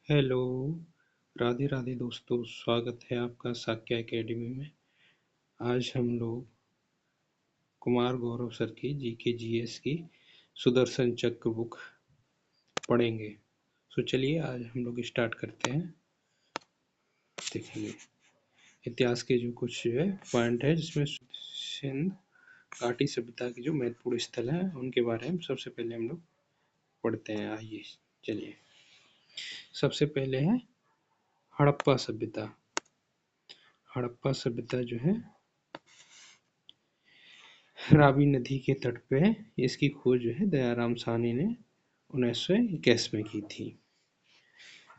Hello, Radhe Radhe दोस्तों, स्वागत है आपका साक्य एकेडमी में। आज हम लोग कुमार गौरव सर की जीके जीएस की सुदर्शन चक्र बुक पढ़ेंगे। तो चलिए आज हम लोग स्टार्ट करते हैं। देखिए इतिहास के जो कुछ जो है पॉइंट है जिसमें सिंध घाटी सभ्यता के जो महत्वपूर्ण स्थल हैं उनके बारे में सबसे पहले हम लोग पढ़ते हैं। आइए चलिए, सबसे पहले है हड़प्पा सभ्यता। हड़प्पा सभ्यता जो है रावी नदी के तट पे है। इसकी खोज जो है दयाराम साहनी ने 1921 में की थी।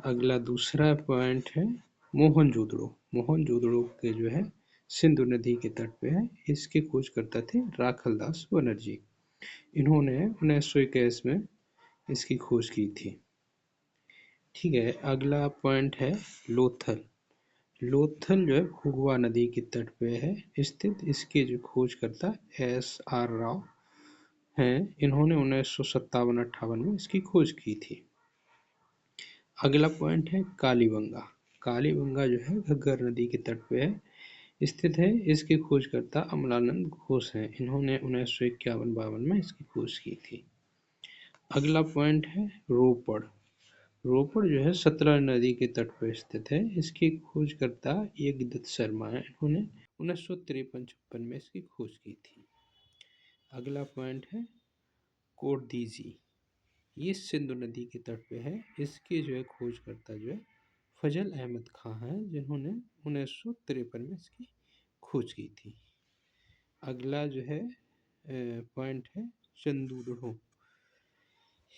अगला दूसरा पॉइंट है मोहनजोदड़ो। मोहनजोदड़ो के जो है सिंधु नदी के तट पे है। इसके खोजकर्ता थे राखलदास बनर्जी। इन्होंने 1921 में इसकी खोज की थी। ठीक है, अगला पॉइंट है लोथल। लोथल जो है भुगवा नदी के तट पे है स्थित। इसके जो खोजकर्ता SR राव हैं। इन्होंने 1957-58 में इसकी खोज की थी। अगला पॉइंट है कालीबंगा। कालीबंगा जो है घग्गर नदी के तट पे है स्थित है। इसके खोजकर्ता अमलानंद घोष हैं। इन्होंने 1951-52 में इसकी खोज की थी। अगला पॉइंट है रोपड़। रोपड़ जो है सतलज नदी के तट पर स्थित है। इसके खोजकर्ता यज्ञदत्त शर्मा हैं। इन्होंने 1953-54 में इसकी खोज की थी। अगला पॉइंट है कोटदीजी। ये सिंधु नदी के तट पे है। इसके जो है खोजकर्ता जो है फजल अहमद खां हैं, जिन्होंने 1953 में इसकी खोज की थी। अगला जो है पॉइंट है चंदूडो।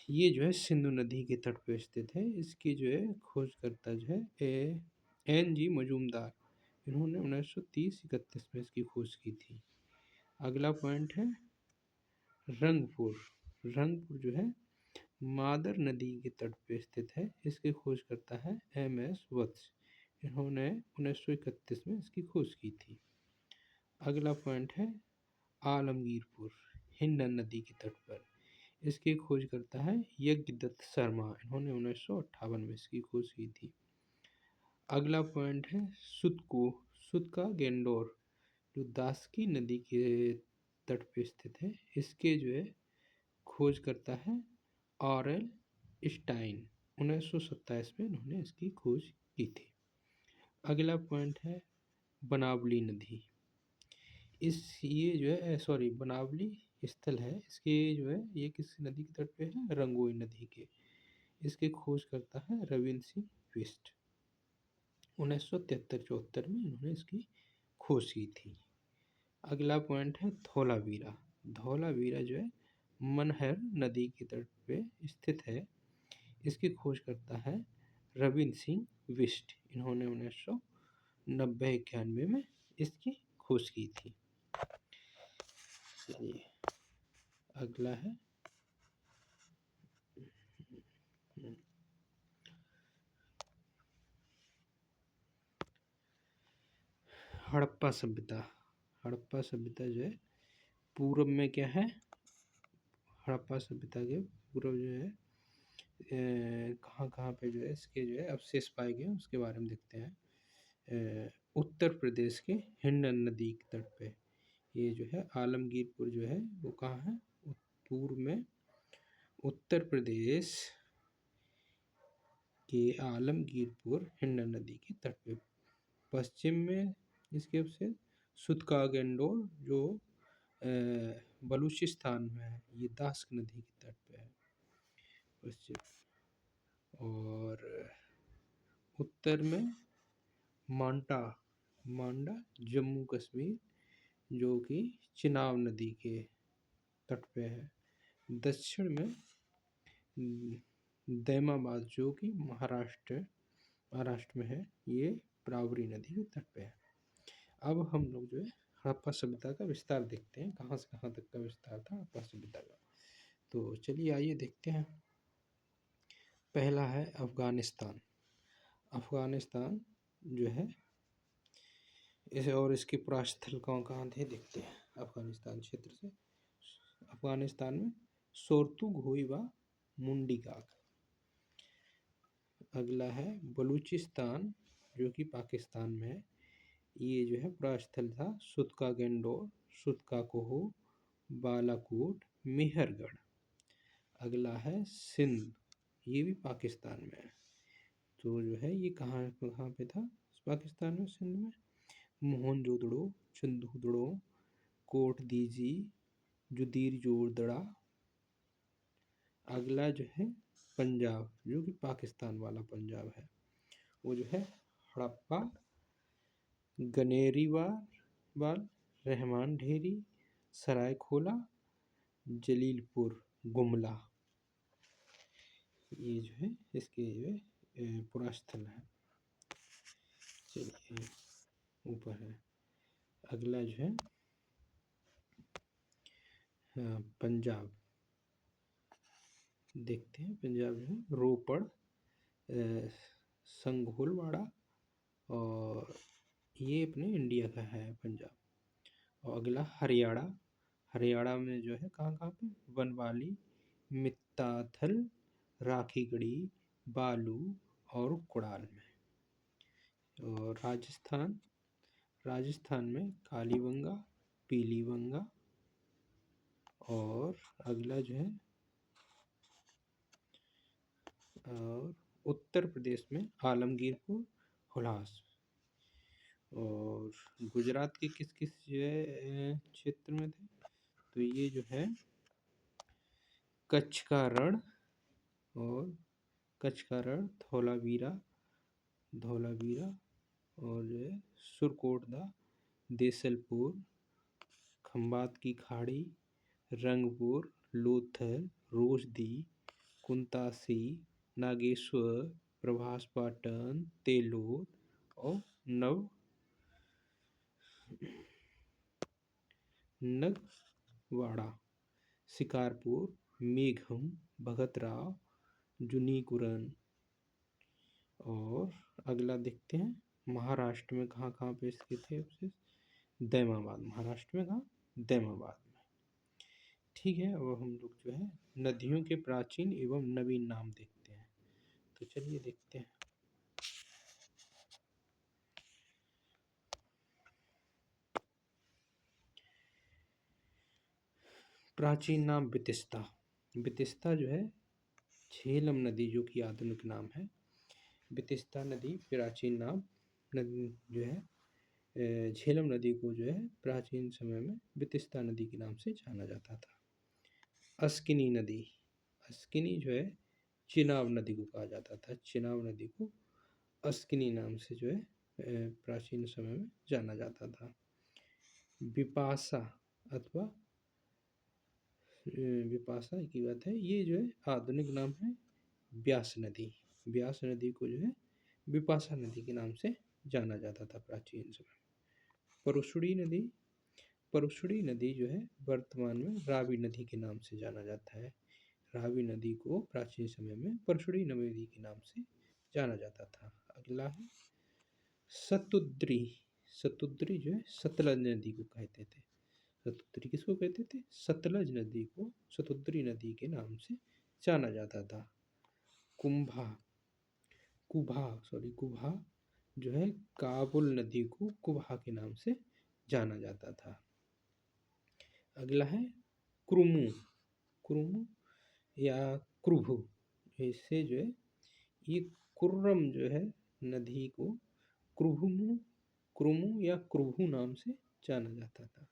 ये जो है सिंधु नदी के तट पे स्थित है। इसकी जो है खोजकर्ता जो है NG मजूमदार। इन्होंने 1930-31 में इसकी खोज की थी। अगला पॉइंट है रंगपुर। रंगपुर जो है मादर नदी के तट पे स्थित है। इसकी खोज करता है MS वत्स। इन्होंने 1931 में इसकी खोज की थी। अगला पॉइंट है आलमगीरपुर, हिंडन नदी के तट पर। इसकी खोज करता है यज्ञदत्त शर्मा। इन्होंने 1958 में इसकी खोज की थी। अगला पॉइंट है सुतको, सुतका गेंडोर, जो दासकी नदी के तट पे स्थित है। इसके जो है खोज करता है RL स्टाइन। 1927 में इन्होंने इसकी खोज की थी। अगला पॉइंट है बनावली नदी। ये जो है बनावली स्थल है। इसके जो है ये किस नदी के तट पे है? रंगोई नदी के। इसके खोज करता है रविंद्र सिंह बिष्ट। 1973-74 में इन्होंने इसकी खोज की थी। अगला पॉइंट है धौलावीरा। धौलावीरा जो है मनहर नदी के तट पे स्थित है। इसकी खोज करता है रविंद्र सिंह बिष्ट। इन्होंने 1990-91 में इसकी खोज की थी। चलिए अगला है हड़प्पा सभ्यता। हड़प्पा सभ्यता जो है पूर्व में क्या है? हड़प्पा सभ्यता के पूर्व जो है कहाँ कहाँ पे जो है इसके जो है अवशेष पाए गए उसके बारे में देखते हैं। उत्तर प्रदेश के हिंडन नदी के तट पे ये जो है आलमगीरपुर जो है वो कहाँ है? पूर्व में उत्तर प्रदेश के आलमगीरपुर हिंडन नदी के तट पे। पश्चिम में इसके अवशेष सुतका गेंडोर जो बलूचिस्तान में है। ये दास्क नदी के तट पे है पश्चिम। और उत्तर में मांडा, मांडा जम्मू कश्मीर जो कि चिनाब नदी के तट पे है। दक्षिण में दैमाबाद जो कि महाराष्ट्र में है। ये प्रावरी नदी के तट पे है। अब हम लोग जो है हड़प्पा सभ्यता का विस्तार देखते हैं, कहाँ से कहाँ तक का विस्तार था हड़प्पा सभ्यता का। तो चलिए आइए देखते हैं। पहला है अफगानिस्तान। अफगानिस्तान जो है इसे और इसके परास्थल कहाँ कहाँ थे देखते हैं। अफगानिस्तान क्षेत्र से अफगानिस्तान में सोरतु घोई व मुंडीकाक। अगला है बलूचिस्तान, जो कि पाकिस्तान में है। ये जो है पूरा स्थल था सुतका गेंडोर, सुतका कोहू, बालाकोट, मेहरगढ़। अगला है सिंध, ये भी पाकिस्तान में है। तो जो है ये कहाँ कहाँ पे था पाकिस्तान में, सिंध में? मोहनजोदड़ो, चंदूदड़ो, कोट दीजी, जुदीर जोरदड़ा। अगला जो है पंजाब, जो कि पाकिस्तान वाला पंजाब है, वो जो है हड़प्पा, गनेरीवाल, रहमान ढेरी, सरायखोला, जलीलपुर, गुमला। ये जो है इसके जो है पूरा स्थल है। चलिए ऊपर है। अगला जो है पंजाब देखते हैं। पंजाब जो है रोपड़, संघोलवाड़ा, और ये अपने इंडिया का है पंजाब। और अगला हरियाणा, हरियाणा में जो है कहाँ कहाँ पे? बनवाली, मित्ताथल, राखीगढ़ी, बालू और कुड़ाल में। और राजस्थान, राजस्थान में कालीबंगा, पीलीबंगा। और अगला जो है और उत्तर प्रदेश में आलमगीरपुर, हुलास। और गुजरात के किस किस जो है क्षेत्र में थे? तो ये जो है कच्छ का रण, और कच्छ का रण, धौलावीरा, और जो है सुरकोटदा, देसलपुर, खंबात की खाड़ी, रंगपुर, लोथल, रोजदी, कुंतासी, नागेश्वर, प्रभास पाटन, तेलोद और नगवाड़ा, शिकारपुर, मेघम, भगतराव, जुनीकुरन। और अगला देखते हैं महाराष्ट्र में कहाँ कहाँ पे स्थित है अवशेष? दैमाबाद, महाराष्ट्र में कहाँ? दैमाबाद में। ठीक है, अब हम लोग जो है नदियों के प्राचीन एवं नवीन नाम देखते हैं। तो चलिए देखते हैं। प्राचीन नाम बितिस्ता। बितिस्ता जो है झेलम नदी, जो कि आधुनिक नाम है। बितिस्ता नदी प्राचीन नाम नदी जो है झेलम नदी को जो है प्राचीन समय में बितिस्ता नदी के नाम से जाना जाता था। अस्किनी नदी, अस्किनी जो है चिनाब नदी को कहा जाता था। चिनाब नदी को अस्किनी नाम से जो है प्राचीन समय में जाना जाता था। बिपाशा अथवा विपाशा की बात है, ये जो है आधुनिक नाम है ब्यास नदी। ब्यास नदी को जो है विपाशा नदी के नाम से जाना जाता था प्राचीन समय में। परुशड़ी नदी, परुशड़ी नदी जो है वर्तमान में रावी नदी के नाम से जाना जाता है। रावी नदी को प्राचीन समय में परशुड़ी नदी के नाम से जाना जाता था। अगला है सतुद्री। सतुद्री जो है सतलज नदी को कहते थे। सतुद्री किसको कहते थे? सतलज नदी को सतुद्री नदी के नाम से जाना जाता था। कुंभा, कुभा जो है काबुल नदी को कुभा के नाम से जाना जाता था। अगला है क्रुमु, क्रुमु या क्रुभु, इससे जो है ये कुर्रम जो है नदी को क्रुभुमु, क्रुमु या क्रुभु नाम से जाना जाता था।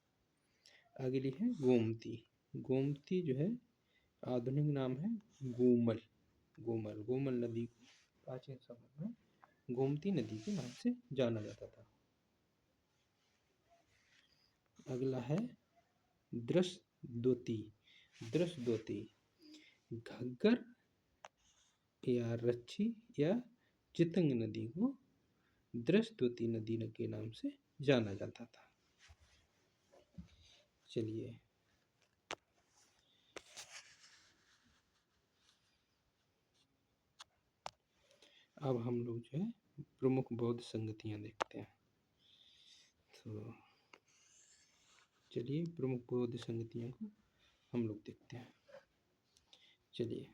अगली है गोमती। गोमती जो है आधुनिक नाम है गोमल। गोमल नदी को प्राचीन समय में गोमती नदी के नाम से जाना जाता था। अगला है द्रष्टद्वती। द्रष्टद्वती घग्गर या रच्छी या चितंग नदी को द्रष्टद्वती नदी के नाम से जाना जाता था। चलिए अब हम लोग जो है प्रमुख बौद्ध संगतियाँ देखते हैं। तो चलिए प्रमुख बौद्ध संगतियों को हम लोग देखते हैं। चलिए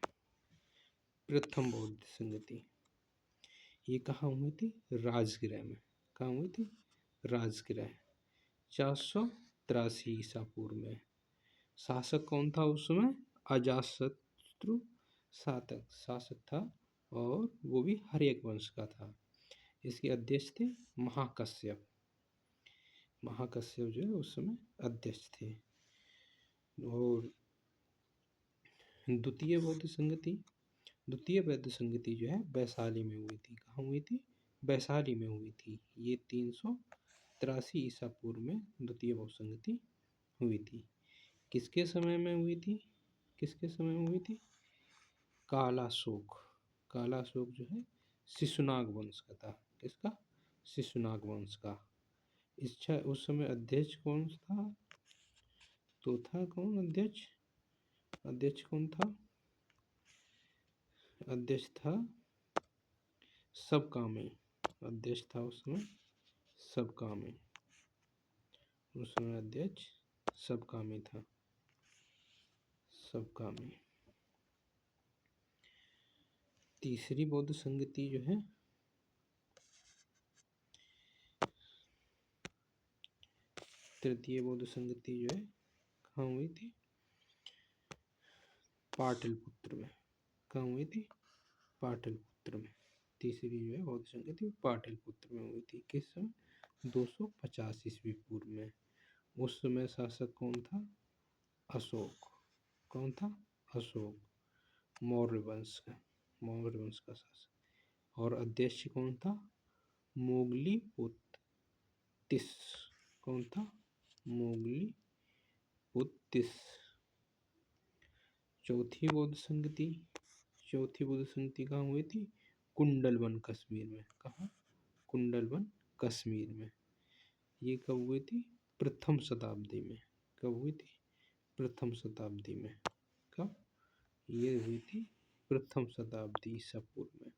प्रथम बौद्ध संगति। ये कहाँ हुई थी? राजगृह में। कहाँ हुई थी? राजगृह। 483 ईसा पूर्व में। शासक कौन था उस समय? अजातशत्रु शासक था, और वो भी हर्यक वंश का था। इसके अध्यक्ष थे महाकश्यप। महाकश्यप जो है उस समय अध्यक्ष थे। और द्वितीय बौद्ध संगति, द्वितीय बौद्ध संगति जो है वैशाली में हुई थी। कहाँ हुई थी? वैशाली में हुई थी। ये 383 ईसा पूर्व में द्वितीय बौद्ध संगति हुई थी। किसके समय में हुई थी? किसके समय में हुई थी? कालाशोक। कालाशोक जो है शिशुनाग वंश का था। किसका? शिशुनाग वंश का। इच्छा उस समय अध्यक्ष कौन था? तो था कौन अध्यक्ष? अध्यक्ष कौन था? अध्यक्ष था सबकामी। अध्यक्ष था उस समय सबकामी। उस समय अध्यक्ष सबकामी था। सबकामी। तीसरी बौद्ध संगति जो है तृतीय बौद्ध संगति जो है कहाँ हुई थी? पाटलिपुत्र में। कहाँ हुई थी? पाटलिपुत्र में। तीसरी जो है बौद्ध संगति पाटलिपुत्र में हुई थी। किस समय? 250 ईस्वी पूर्व में। उस समय शासक कौन था? अशोक। कौन था? अशोक, मौर्य वंश का। मौर्य वंश का शासक। और अध्यक्ष कौन था? मोगली कौन था? मोगली पुत्तिस। चौथी बौद्ध संगति, चौथी बौद्ध संगति कहाँ हुई थी? कुंडलवन कश्मीर में। कहाँ? कुंडलवन कश्मीर में। ये कब हुई थी? प्रथम शताब्दी में। कब हुई थी? प्रथम शताब्दी में। कब? ये हुई थी प्रथम शताब्दी ईसा पूर्व में।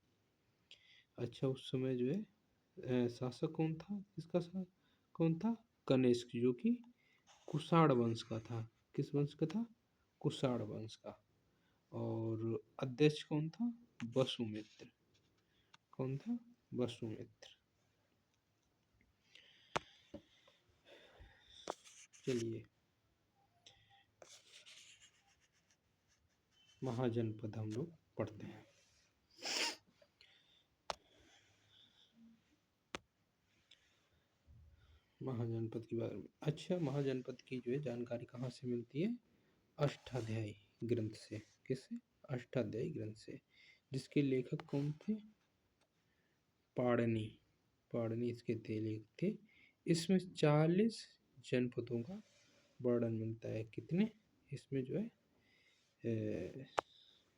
अच्छा, उस समय जो है शासक कौन था? किसका शासक कौन था? कनिष्क, जो कि कुषाण वंश का था। किस वंश का था? कुषाण वंश का। और अध्यक्ष कौन था? वसुमित्र। कौन था? वसुमित्र। चलिए, महाजनपद हम लोग पढ़ते हैं। महाजनपद के बारे में। अच्छा, महाजनपद की जो है जानकारी कहाँ से मिलती है? अष्टाध्यायी ग्रंथ से। किससे? अष्टाध्यायी ग्रंथ से, जिसके लेखक कौन थे? पाणिनि। पाणिनि इसके लेखक थे। इसमें 40 जनपदों का वर्णन मिलता है। कितने? इसमें जो है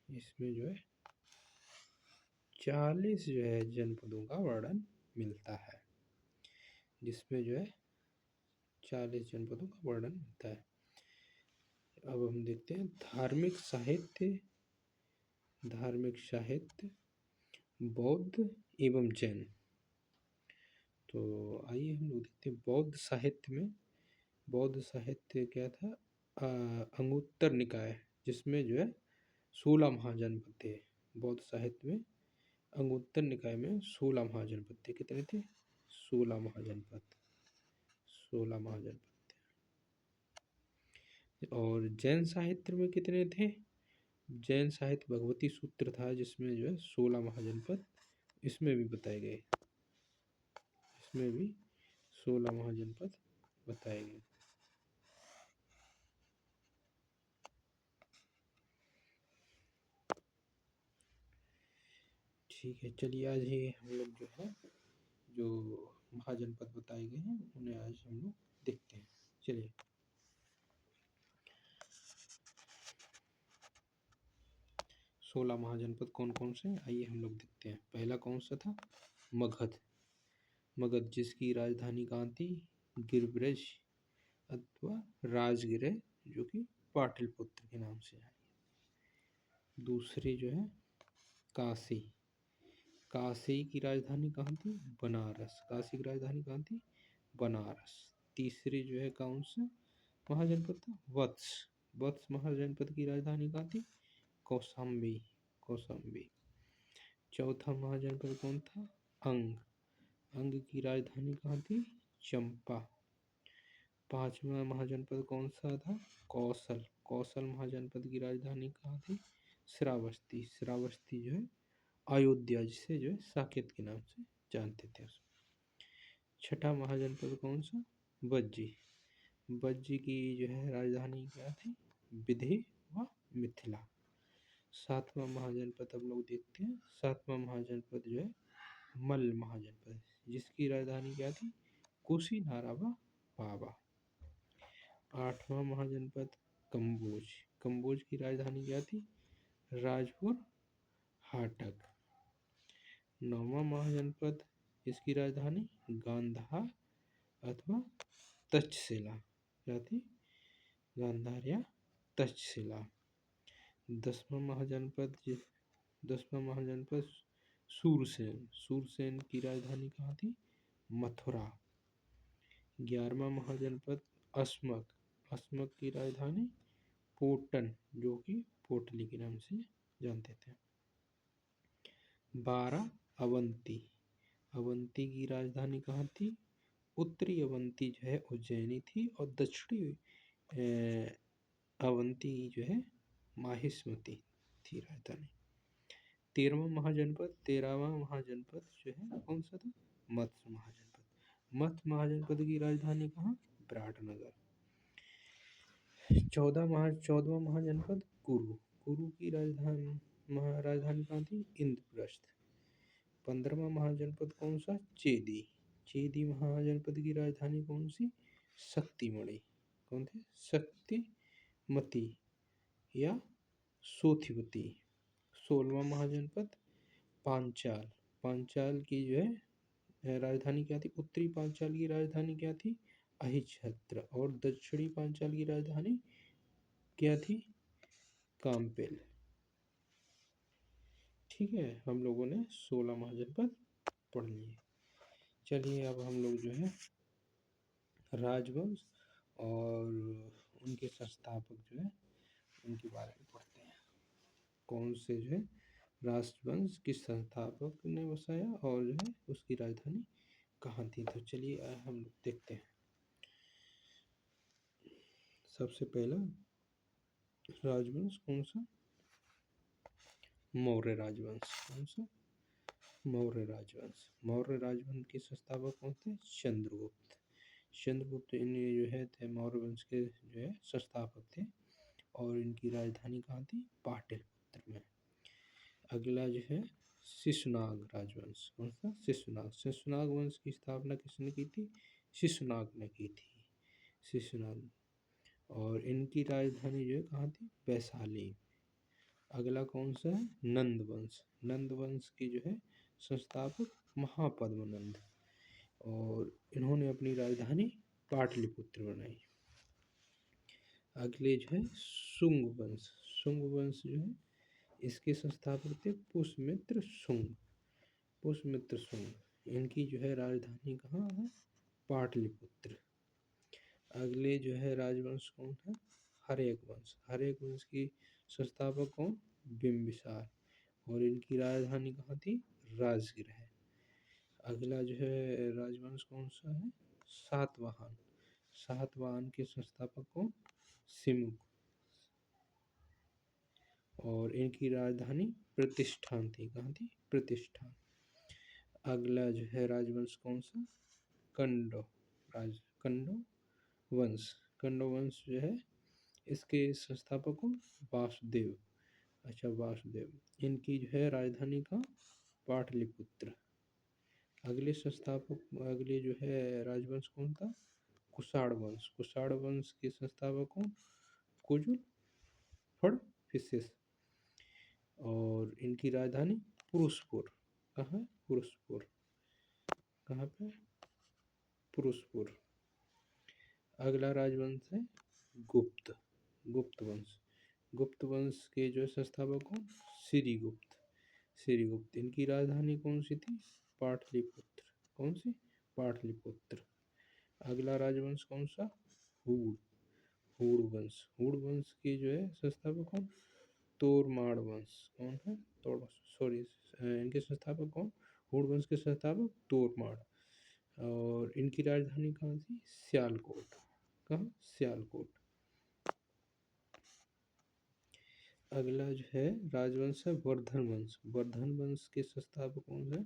इसमें जो है 40 जो है जनपदों का वर्णन मिलता है, जिसमें जो है 40 जनपदों का वर्णन मिलता है। अब हम देखते हैं धार्मिक साहित्य। धार्मिक साहित्य बौद्ध एवं जैन। तो आइए हम लोग देखते हैं बौद्ध साहित्य में। बौद्ध साहित्य क्या था? अंगुत्तर निकाय, जिसमें जो है 16 महाजनपद थे। बौद्ध साहित्य में अंगुत्तर निकाय में 16 महाजनपद थे। कितने थे? 16 महाजनपद। 16 महाजनपद थे। और जैन साहित्य में कितने थे? जैन साहित्य भगवती सूत्र था, जिसमें जो है 16 महाजनपद इसमें भी बताए गए। इसमें भी 16 महाजनपद बताए गए। ठीक है, चलिए आज ही हम लोग जो है जो महाजनपद बताए गए हैं उन्हें आज हम लोग देखते हैं। चलिए, सोलह महाजनपद कौन कौन से हैं आइए हम लोग देखते हैं। पहला कौन सा था? मगध। मगध, जिसकी राजधानी कहाँ थी? गिरिब्रज अथवा राजगिरह, जो कि पाटलिपुत्र के नाम से है। दूसरी जो है काशी। काशी की राजधानी कहाँ थी? बनारस। काशी की राजधानी कहाँ थी? बनारस। तीसरी जो है कौन सा महाजनपद था? वत्स। वत्स महाजनपद की राजधानी कहाँ थी? कौशाम्बी। कौशाम्बी। चौथा महाजनपद कौन था? अंग। अंग की राजधानी कहाँ थी? चंपा। पांचवा महाजनपद कौन सा था? कौशल। कौशल महाजनपद की राजधानी कहाँ थी? श्रावस्ती। श्रावस्ती जो है अयोध्या, जिसे जो है साकेत के नाम से जानते थे। छठा महाजनपद कौन सा? बज्जी। बज्जी की जो है राजधानी क्या थी? विधि व मिथिला। सातवां महाजनपद अब लोग देखते हैं। सातवां महाजनपद जो है मल्ल महाजनपद, जिसकी राजधानी क्या थी? कुशीनारा व पावा। आठवां महाजनपद कम्बोज। कम्बोज की राजधानी क्या थी? राजपुर हाटक। नौवां महाजनपद, इसकी राजधानी गांधार अथवा तक्षशिला। क्या थी? गांधार या तक्षशिला। दसवां महाजनपद सूरसेन। सूरसेन की राजधानी कहाँ थी? मथुरा। 11वां महाजनपद अस्मक। अस्मक की राजधानी पोटन, जो कि पोटली के नाम से जानते थे। 12 अवंती। अवंती की राजधानी कहाँ थी? उत्तरी अवंती जो है उज्जैनी थी, और दक्षिणी अवंती जो है माहिष्मती थी राजधानी। 13वां महाजनपद जो है कौन सा था? मत्स्य महाजनपद। मत्स्य महाजनपद की राजधानी कहाँ? विराटनगर। 14वां महाजनपद कुरु। कुरु की राजधानी कहाँ थी? इंद्रप्रस्थ। 15वां महाजनपद कौन सा? चेदी। चेदी महाजनपद की राजधानी कौन सी? शक्तिमणि। कौन थे? शक्तिमती या सोथिवती। 16वां महाजनपद पांचाल। पांचाल की जो है राजधानी क्या थी? उत्तरी पांचाल की राजधानी क्या थी? अहिच्छत्र। और दक्षिणी पांचाल की राजधानी क्या थी? काम्पेल। ठीक है, हम लोगों ने 16 महाजनपद पढ़ लिए। चलिए अब हम लोग जो है राजवंश और उनके संस्थापक जो है उनके बारे में पढ़ते हैं। कौन से जो है राजवंश किस संस्थापक ने बसाया और जो है उसकी राजधानी कहाँ थी। तो चलिए हम लोग देखते हैं। सबसे पहला राजवंश कौन सा? मौर्य राजवंश। कौन सा? मौर्य राजवंश। मौर्य राजवंश के संस्थापक कौन थे? चंद्रगुप्त। चंद्रगुप्त इन जो है थे मौर्य वंश के जो है संस्थापक थे, और इनकी राजधानी कहाँ थी? पाटलिपुत्र में। अगला जो है शिशुनाग राजवंश। कौन सा? शिशुनाग। शिशुनाग वंश की स्थापना किसने की थी? शिशुनाग ने की थी। शिशुनाग। और इनकी राजधानी जो है कहाँ थी? वैशाली। अगला कौन सा है? नंद वंश। नंद वंश की जो है संस्थापक महापद्मनंद, और इन्होंने अपनी राजधानी पाटलिपुत्र बनाई। अगले जो है शुंग वंश। शुंग वंश जो है इसके संस्थापक थे पुष्यमित्र शुंग। पुष्यमित्र शुंग। इनकी जो है राजधानी कहाँ है? पाटलिपुत्र। अगले जो है राजवंश कौन है? हर्यक वंश। हर्यक वंश की संस्थापक कौन? बिंबिसार, और इनकी राजधानी कहाँ थी? राजगृह है। अगला जो है राजवंश कौन सा है? सातवाहन। सातवाहन के संस्थापक कौन? सिमुक, और इनकी राजधानी प्रतिष्ठान थी। कहाँ थी? प्रतिष्ठान। अगला जो है राजवंश कौन सा? कंडो वंश। कंडो वंश जो है इसके संस्थापक कौन? वासुदेव। अच्छा, वासुदेव। इनकी जो है राजधानी कहाँ? पाटलिपुत्र। अगले जो है राजवंश कौन था? कुषाण वंश। कुषाण वंश के संस्थापक कौन? कुजुल फड़फिसेस, और इनकी राजधानी पुरुषपुर। कहाँ है? पुरुषपुर। कहाँ पे? पुरुषपुर। अगला राजवंश है गुप्त। गुप्त वंश। गुप्त वंश के जो संस्थापक कौन? श्रीगुप्त। श्रीगुप्त। इनकी राजधानी कौन सी थी? पाटलिपुत्र। कौन सी? पाटलिपुत्र। अगला राजवंश कौन सा? हूण। हूण वंश। हूण वंश के जो है संस्थापक कौन? तोरमाड़ वंश। कौन है? तोड़ सॉरी इनके संस्थापक कौन? होड़ वंश के संस्थापक तोरमाड़। और इनकी राजधानी कहाँ थी? सियालकोट। कहाँ? सियालकोट। अगला जो है राजवंश है वर्धन वंश। वर्धन वंश के संस्थापक कौन है?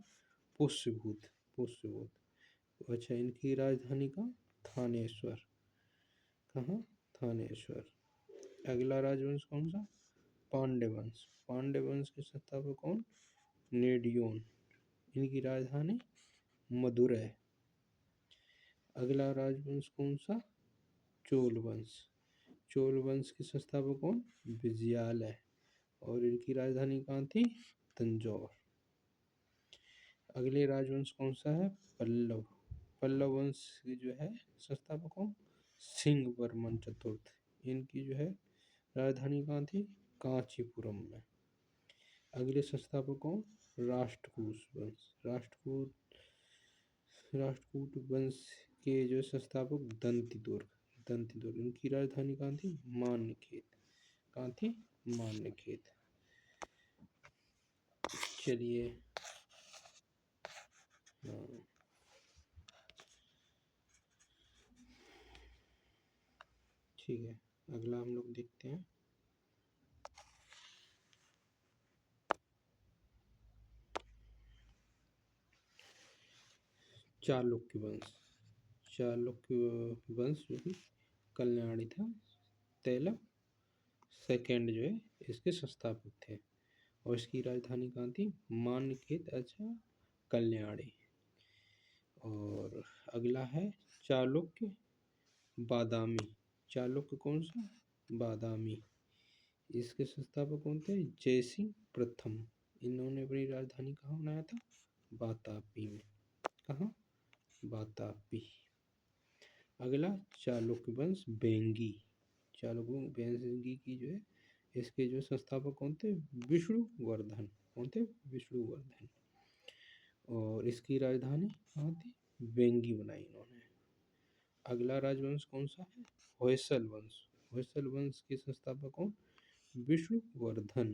पुष्यभूत। पुष्यभूत। अच्छा, इनकी राजधानी कहाँ? थानेश्वर। कहाँ? थानेश्वर। अगला राजवंश कौन सा? पांड्य वंश। पांड्य वंश के संस्थापक कौन? नेडियोन। इनकी राजधानी मदुरै। अगला राजवंश कौन सा? चोल वंश। चोल वंश के संस्थापक कौन? विजयालय। और इनकी राजधानी कहाँ थी? तंजौर। अगले राजवंश कौन सा है? पल्लव। पल्लव वंश की जो है संस्थापक कौन? सिंह वर्मन चतुर्थ। इनकी जो है राजधानी कहाँ थी? कांचीपुरम में। अगले संस्थापक कौन? राष्ट्रकूट वंश। राष्ट्रकूट वंश के जो संस्थापक दंतिदुर्ग। दंतिदुर्ग। इनकी राजधानी कहाँ थी? मान्यखेत। कहाँ थी? मान्यखेत। चलिए, हाँ, ठीक है, अगला हम लोग देखते हैं। चालुक्य वंश। चालुक्य वंश जो कि कल्याणी था। तैलव सेकेंड जो है इसके संस्थापक थे। और इसकी राजधानी कहाँ थी? मान्यखेत। अच्छा, कल्याणी। और अगला है चालुक्य बादामी। चालुक्य कौन सा? बादामी। इसके संस्थापक कौन थे? जयसिंह प्रथम। इन्होंने अपनी राजधानी कहाँ बनाया था? वातापी में। कहाँ? वातापी। अगला चालुक्य वंश बेंगी। चालुक्य बेंगी की जो है इसके जो संस्थापक कौन थे? विष्णुवर्धन। कौन थे? विष्णुवर्धन। और इसकी राजधानी कहाँ थी? बेंगी बनाई इन्होंने। अगला राजवंश कौन सा है? होयसल वंश। होयसल वंश के संस्थापक कौन? विष्णुवर्धन।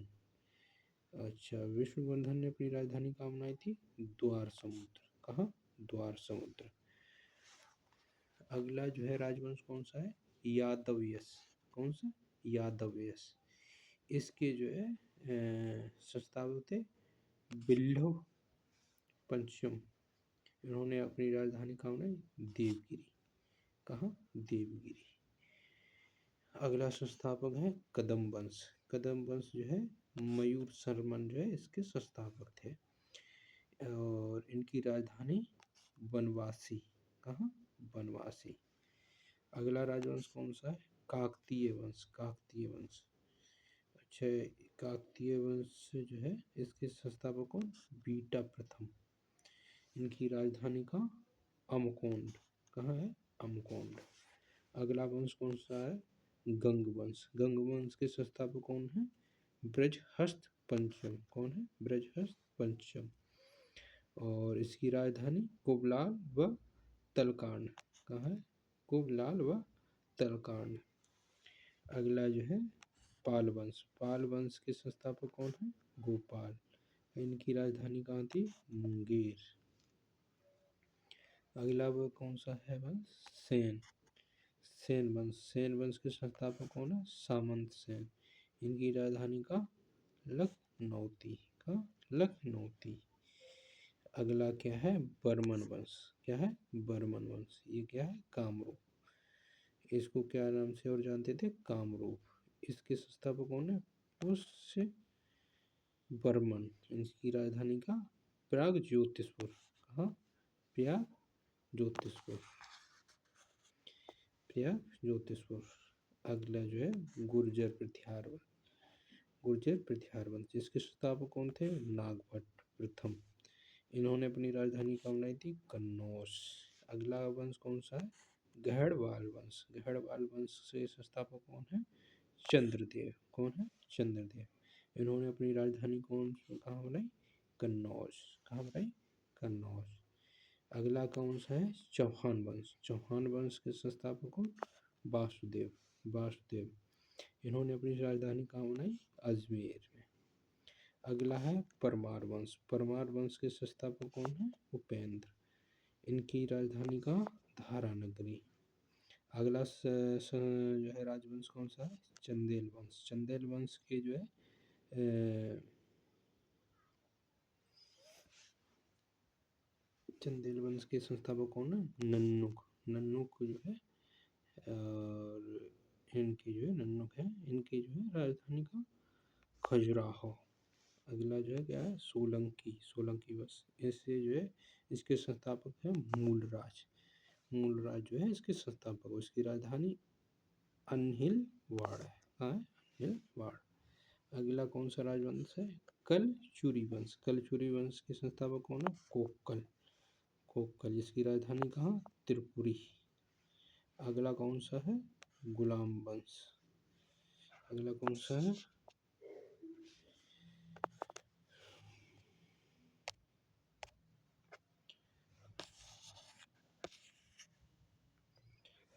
अच्छा, विष्णुवर्धन ने अपनी राजधानी कहाँ बनाई थी? द्वार समुद्र। कहाँ? द्वार समुद्र। अगला जो है राजवंश कौन सा है? यादवयश। कौन सा? यादवयश। इसके जो है संस्थापक थे बिल्लव पंचम। इन्होंने अपनी राजधानी कहाँ बनाई? देवगिरी। कहाँ? देवगिरी। अगला संस्थापक है कदम वंश। कदम वंश जो है मयूर शर्मन जो है इसके संस्थापक थे। और इनकी राजधानी बनवासी। कहाँ? बनवासी। अगला राजवंश कौन सा है? काकतीय वंश। काकतीय वंश। अच्छा, काकतीय वंश जो है इसके संस्थापक कौन? बीटा प्रथम। इनकी राजधानी कहाँ? अमकोंड। कहाँ है? अमकोंड। अगला वंश कौन सा है? गंग वंश। गंग वंश के संस्थापक कौन है? ब्रजहस्त पंचम। कौन है? ब्रजहस्त पंचम। और इसकी राजधानी कुबलाल व तलकांड। कहाँ है? कुबलाल व तलकांड। अगला जो है पाल वंश। पाल वंश के संस्थापक कौन है? गोपाल। इनकी राजधानी कहाँ थी? मुंगेर। अगला वो कौन सा है वंश? सेन। सेन वंश। सेन वंश के संस्थापक कौन है? सामंत सेन। इनकी राजधानी का लखनऊती। का लखनऊती। अगला क्या है? बर्मन वंश। क्या है? बर्मन वंश। ये क्या है? कामरूप। इसको क्या नाम से और जानते थे? कामरूप। इसके संस्थापक कौन है? पुष्य बर्मन। इसकी राजधानी का प्राग ज्योतिषपुर। कहाँ? प्रयाग ज्योतिषपुर। प्रयाग ज्योतिषपुर। अगला जो है गुर्जर प्रतिहार वंश। गुर्जर प्रतिहार वंश। इसके संस्थापक कौन थे? नागभट्ट प्रथम। इन्होंने अपनी राजधानी कहाँ बनाई थी? कन्नौज। अगला वंश कौन सा है? गहड़वाल वंश। गहड़वाल वंश से संस्थापक कौन है? चंद्रदेव। कौन है? चंद्रदेव। इन्होंने अपनी राजधानी कहाँ बनाई? कन्नौज। कहाँ बनाई? कन्नौज। अगला कौन सा है? चौहान वंश। चौहान वंश के संस्थापक कौन? वासुदेव। वासुदेव। इन्होंने अपनी राजधानी कहाँ बनाई? अजमेर में। अगला है परमार वंश। परमार वंश के संस्थापक कौन है? उपेंद्र। इनकी राजधानी कहाँ? धारा नगरी। अगला जो है राजवंश कौन सा है? चंदेल वंश। चंदेल वंश के जो है चंदेल वंश के संस्थापक कौन है? नन्नुक। नन्नुक जो है और इनकी जो है नन्नुक है, इनकी जो है राजधानी का खजुराहो। अगला जो है क्या है? सोलंकी। सोलंकी वंश। इससे जो है इसके संस्थापक है मूलराज। मूलराज जो है इसके संस्थापक, उसकी राजधानी अनहिलवाड़ है। कहाँ है? अनहिलवाड़। अगला कौन सा राजवंश है? कलचुरी वंश। कलचुरी वंश के संस्थापक कौन है? कोक्कल। कोक्कल। इसकी राजधानी कहाँ? त्रिपुरी। अगला कौन सा है? गुलाम वंश। अगला कौन सा है?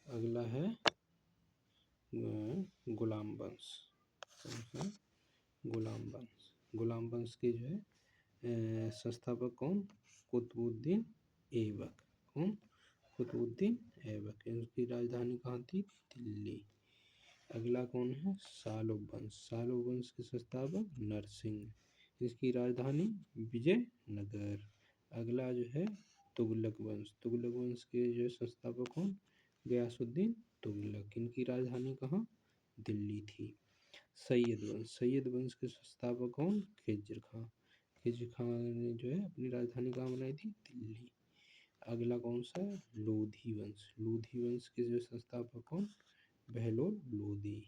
अगला है गुलाम वंश। कौन सा? गुलाम वंश। गुलाम वंश के जो है संस्थापक कौन? कुतुबुद्दीन ऐबक। कौन? कुतुबुद्दीन ऐबक। इनकी राजधानी कहाँ थी? दिल्ली। अगला कौन है? सालों वंश। सालों वंश के संस्थापक नरसिंह। इसकी राजधानी विजयनगर। अगला जो है तुगलक वंश। तुगलक वंश के जो संस्थापक कौन? गयासुद्दीन तुगलक। इनकी राजधानी कहाँ? दिल्ली थी। सैयद वंश। सैयद वंश के संस्थापक कौन? खिज्र खां। खिज्र खां ने जो है अपनी राजधानी कहाँ बनाई थी? दिल्ली। अगला कौन सा है? लोधी वंश। लोधी वंश के जो संस्थापक कौन? बहलोल लोधी।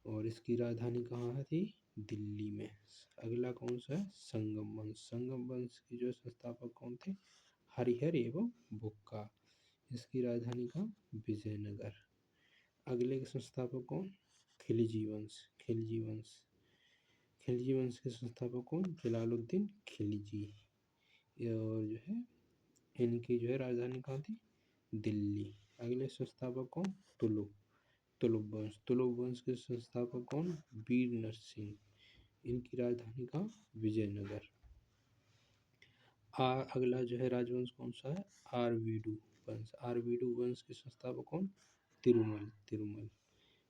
और इसकी राजधानी कहाँ थी? दिल्ली में। अगला कौन सा है? संगम वंश। संगम वंश के जो संस्थापक कौन थे? हरिहर एवं बुक्का। इसकी राजधानी कहाँ? विजयनगर। अगले के संस्थापक कौन? खिलजी वंश। खिलजी वंश। खिलजी वंश के संस्थापक कौन? जलालुद्दीन खिलजी। और जो है इनकी जो है राजधानी कहाँ थी? दिल्ली। अगले संस्थापक कौन? तुलुक। तुलुक वंश। तुलुक वंश के संस्थापक कौन? वीर नरसिंह। इनकी राजधानी कहाँ? विजयनगर। अगला जो है राजवंश कौन सा है? आरवीडू वंश। आरवीडू वंश के संस्थापक कौन? तिरुमल। तिरुमल।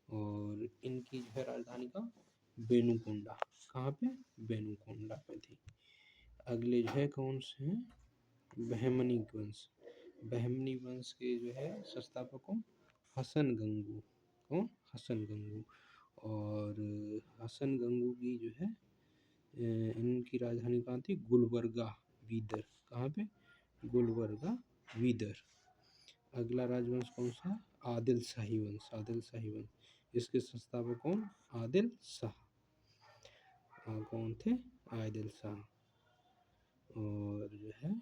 और इनकी जो है राजधानी कहाँ? बेनुकोंडा। कहाँ पे? बेनुकोंडा पे थी। अगले जो है कौन से हैं? बहमनी वंश। बहमनी वंश के जो है संस्थापक कौन? हसन गंगू। कौन? हसन गंगू। और हसन गंगू की जो है इनकी राजधानी कहाँ थी? गुलबर्गा बीदर। कहाँ पे? गुलबर्गा बीदर। अगला राजवंश कौन सा है? आदिल शाही वंश। आदिल शाही वंश। इसके संस्थापक कौन? आदिल शाह। कौन थे? आदिल शाह। और जो है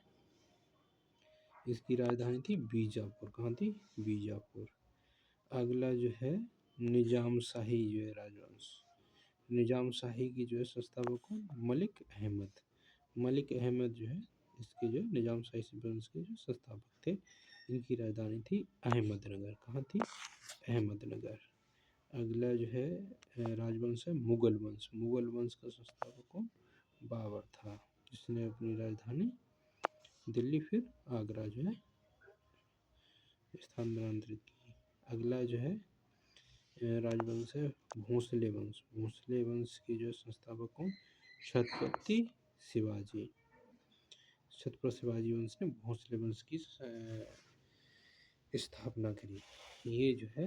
इसकी राजधानी थी बीजापुर। कहाँ थी? बीजापुर। अगला जो है निजाम शाही जो है राजवंश। निजाम शाही की जो है संस्थापक कौन? मलिक अहमद। मलिक अहमद जो है इसके जो निजाम शाही वंश के जो संस्थापक थे। इनकी राजधानी थी अहमदनगर। कहाँ थी? अहमदनगर। अगला जो है राजवंश है मुगल वंश। मुगल वंश का संस्थापक कौन? बाबर था, जिसने अपनी राजधानी दिल्ली फिर आगरा जो है स्थानांतरित की। अगला जो है राजवंश है भोसले वंश। भोसले वंश के जो संस्थापक कौन? छत्रपति शिवाजी। छत्रपति शिवाजी वंश ने भोसले वंश की स्थापना करी। ये जो है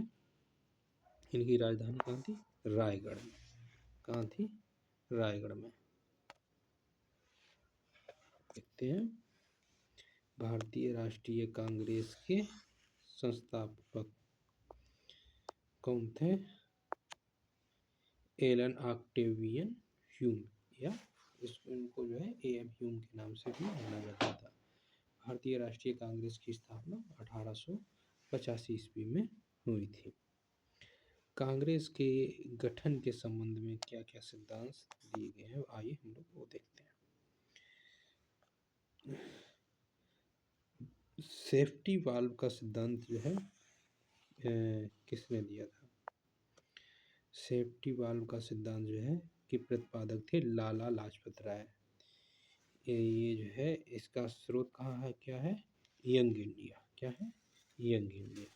इनकी राजधानी कहाँ थी? रायगढ़ में। कहाँ थी? रायगढ़ में। देखते हैं भारतीय राष्ट्रीय कांग्रेस के संस्थापक कौन थे? एलन ऑक्टेवियन ह्यूम, या इनको जो है एम ह्यूम के नाम से भी जाना जाता था। भारतीय राष्ट्रीय कांग्रेस की स्थापना 1885 ईस्वी में हुई थी। कांग्रेस के गठन के संबंध में क्या क्या सिद्धांत दिए गए हैं, आइए हम लोग वो देखते हैं। सेफ्टी वाल्व का सिद्धांत जो है किसने दिया था? सेफ्टी वाल्व का सिद्धांत जो है के प्रतिपादक थे लाला लाजपत राय। ये जो है इसका स्रोत कहाँ है, क्या है, यंग इंडिया। क्या है, यंग इंडिया।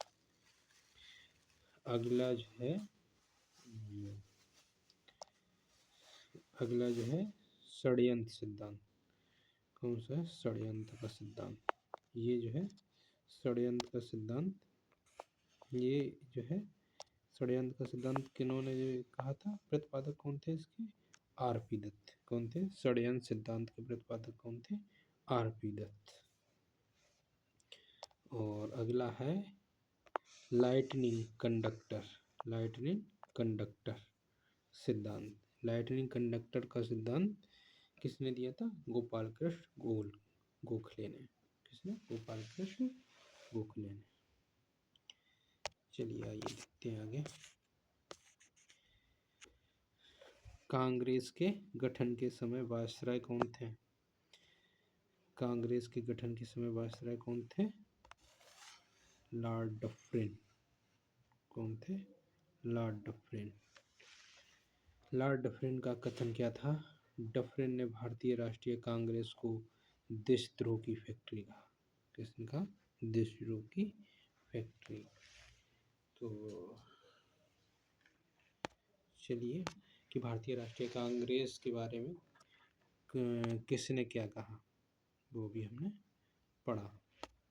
अगला जो है षड्यंत्र सिद्धांत। कौन सा है, षड्यंत्र का सिद्धांत। ये जो है षड्यंत्र का सिद्धांत, ये जो है षड्यंत्र का सिद्धांत किन्होंने जो कहा था, प्रतिपादक कौन थे इसके, आर.पी. दत्त। कौन थे, षड्यंत्र सिद्धांत के प्रतिपादक कौन थे, आर.पी. दत्त। और अगला है लाइटनिंग कंडक्टर, लाइटनिंग कंडक्टर सिद्धांत। लाइटनिंग कंडक्टर का सिद्धांत किसने दिया था, गोपाल कृष्ण गोखले ने। किसने, गोपाल कृष्ण गोखले ने। चलिए आइए देखते हैं आगे। कांग्रेस के गठन के समय वायसराय कौन थे, कांग्रेस के गठन के समय वायसराय कौन थे, लॉर्ड डफरिन। कौन थे, लॉर्ड डफरिन। लॉर्ड डफरिन का कथन क्या था, डफरिन ने भारतीय राष्ट्रीय कांग्रेस को देशद्रोह की फैक्ट्री कहा। किसने कहा, देशद्रोह की फैक्ट्री। तो चलिए कि भारतीय राष्ट्रीय कांग्रेस के बारे में किसने क्या कहा वो भी हमने पढ़ा।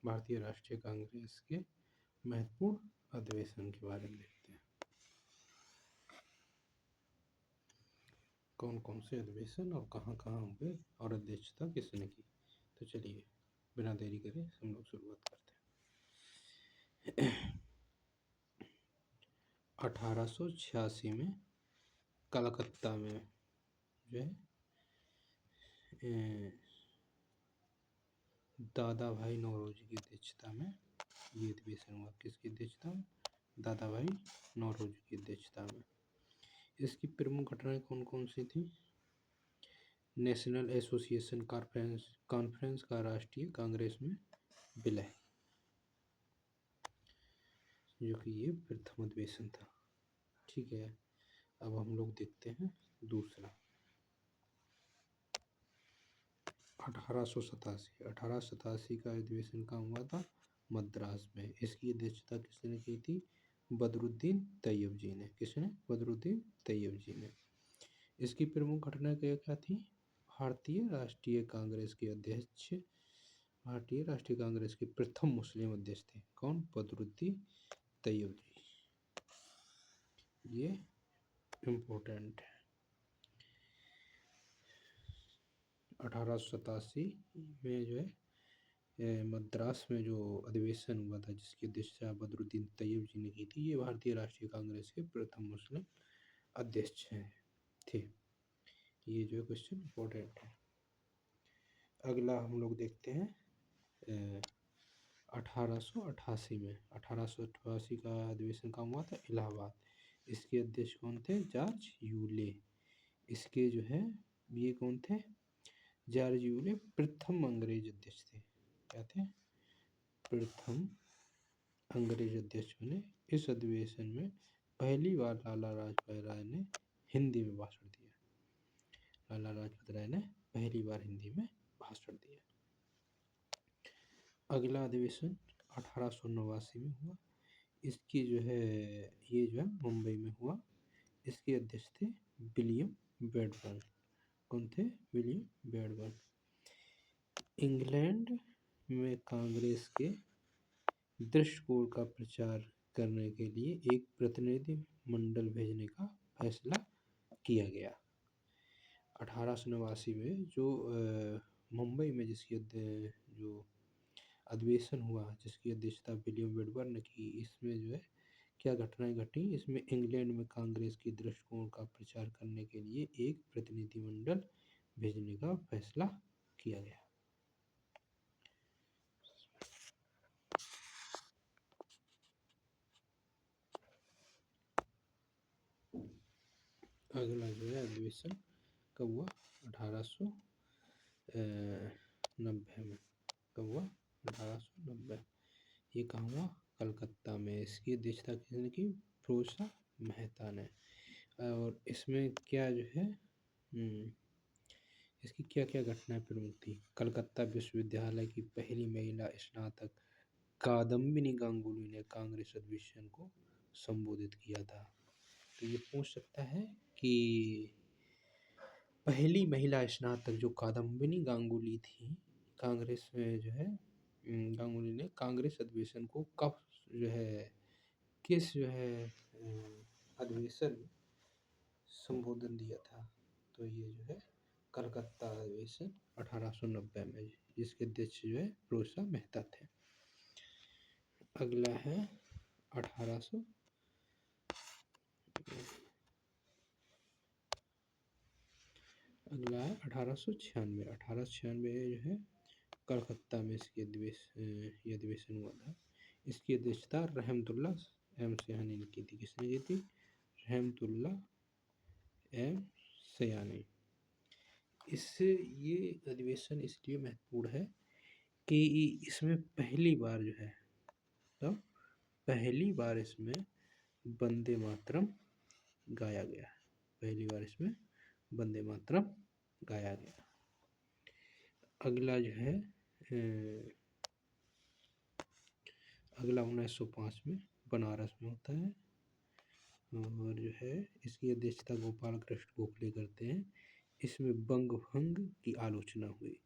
भारतीय राष्ट्रीय कांग्रेस के महत्वपूर्ण अधिवेशन के बारे में देखते हैं, कौन कौन से अधिवेशन और कहाँ कहाँ हुए और अध्यक्षता किसने की। तो चलिए बिना देरी करे हम लोग शुरुआत करते हैं। 1886 में कलकत्ता में जो है दादा भाई नौरोजी की अध्यक्षता में ये अधिवेशन हुआ। किसकी अध्यक्षता में, दादा भाई नौरोजी की अध्यक्षता में। इसकी प्रमुख घटनाएं कौन कौन सी थी, नेशनल एसोसिएशन कॉन्फ्रेंस का राष्ट्रीय कांग्रेस में विलय, जो कि ये प्रथम अधिवेशन था। ठीक है, अब हम लोग देखते हैं दूसरा। 1887 का अधिवेशन कहाँ हुआ था, मद्रास में। इसकी अध्यक्षता किसने की थी, बदरुद्दीन तैयब जी ने। किसने, बदरुद्दीन तैयब जी ने। इसकी प्रमुख घटना क्या क्या थी, भारतीय राष्ट्रीय कांग्रेस के अध्यक्ष, भारतीय राष्ट्रीय कांग्रेस के प्रथम मुस्लिम अध्यक्ष थे। कौन, बदरुद्दीन तैयब जी। ये इम्पोर्टेंट है। 1887 में जो है मद्रास में जो अधिवेशन हुआ था, जिसकी अध्यक्षता बदरुद्दीन तैयब जी ने की थी, ये भारतीय राष्ट्रीय कांग्रेस के प्रथम मुस्लिम अध्यक्ष थे। ये जो क्वेश्चन इम्पोर्टेंट है। अगला हम लोग देखते हैं 1888 में। 1888 का अधिवेशन कहाँ हुआ था, इलाहाबाद। इसके अध्यक्ष कौन थे, जॉर्ज यूले। इसके जो है ये कौन थे, जॉर्ज यूले प्रथम अंग्रेज अध्यक्ष थे। क्या थे, प्रथम अंग्रेज अध्यक्ष बने। इस अधिवेशन में पहली बार लाला लाजपत राय ने हिंदी में भाषण दिया। लाला लाजपत राय ने पहली बार हिंदी में भाषण दिया। अगला अधिवेशन 1889 में हुआ। इसकी जो है ये जो है मुंबई में हुआ। इसके अध्यक्ष थे विलियम ब्रैडबर्न। कौन थे, विलियम ब्रैडबर्न। इंग्लैंड में कांग्रेस के दृष्टिकोण का प्रचार करने के लिए एक प्रतिनिधि मंडल भेजने का फैसला किया गया। 1889 में जो मुंबई में जिसकी जो अधिवेशन हुआ, जिसकी अध्यक्षता विलियम ब्रैडबर्न ने की, इसमें जो है क्या घटनाएं घटी, इसमें इंग्लैंड में कांग्रेस की दृष्टिकोण का प्रचार करने के लिए एक प्रतिनिधिमंडल भेजने का फैसला किया गया। अगला जो है अधिवेशन कब हुआ, 1890 में। कब हुआ, 1890। ये कहाँ हुआ, कलकत्ता में। इसकी अध्यक्षता किसने की, प्रोसा मेहता ने। और इसमें क्या जो है इसकी क्या क्या घटनाएं प्रमुख थी? कलकत्ता विश्वविद्यालय की पहली महिला स्नातक कादम्बिनी गांगुली ने कांग्रेस अधिवेशन को संबोधित किया था। तो ये पूछ सकता है कि पहली महिला स्नातक जो कादम्बिनी गांगुली थी, कांग्रेस में जो है गांगुली ने कांग्रेस अधिवेशन को कब जो है किस जो है अधिवेशन में संबोधन दिया था? तो ये जो है कलकत्ता अधिवेशन 1890 में, जिसके अध्यक्ष जो है रोसा मेहता थे। अगला है 1800 अगला है 1896। 1896 जो है कलकत्ता में इसकी ये अधिवेशन हुआ था। इसकी अध्यक्षता रहमतुल्लाह एम सयानी ने की थी। किसने की थी? रहमतुल्लाह एम सयानी। इससे ये अधिवेशन इसलिए महत्वपूर्ण है कि इसमें पहली बार जो है तो पहली बार इसमें वंदे मातरम गाया गया। पहली बार इसमें वंदे मातरम गाया गया। अगला जो है अगला 1905 में बनारस में होता है और जो है इसकी अध्यक्षता गोपाल कृष्ण गोखले करते हैं। इसमें बंग भंग की आलोचना हुई।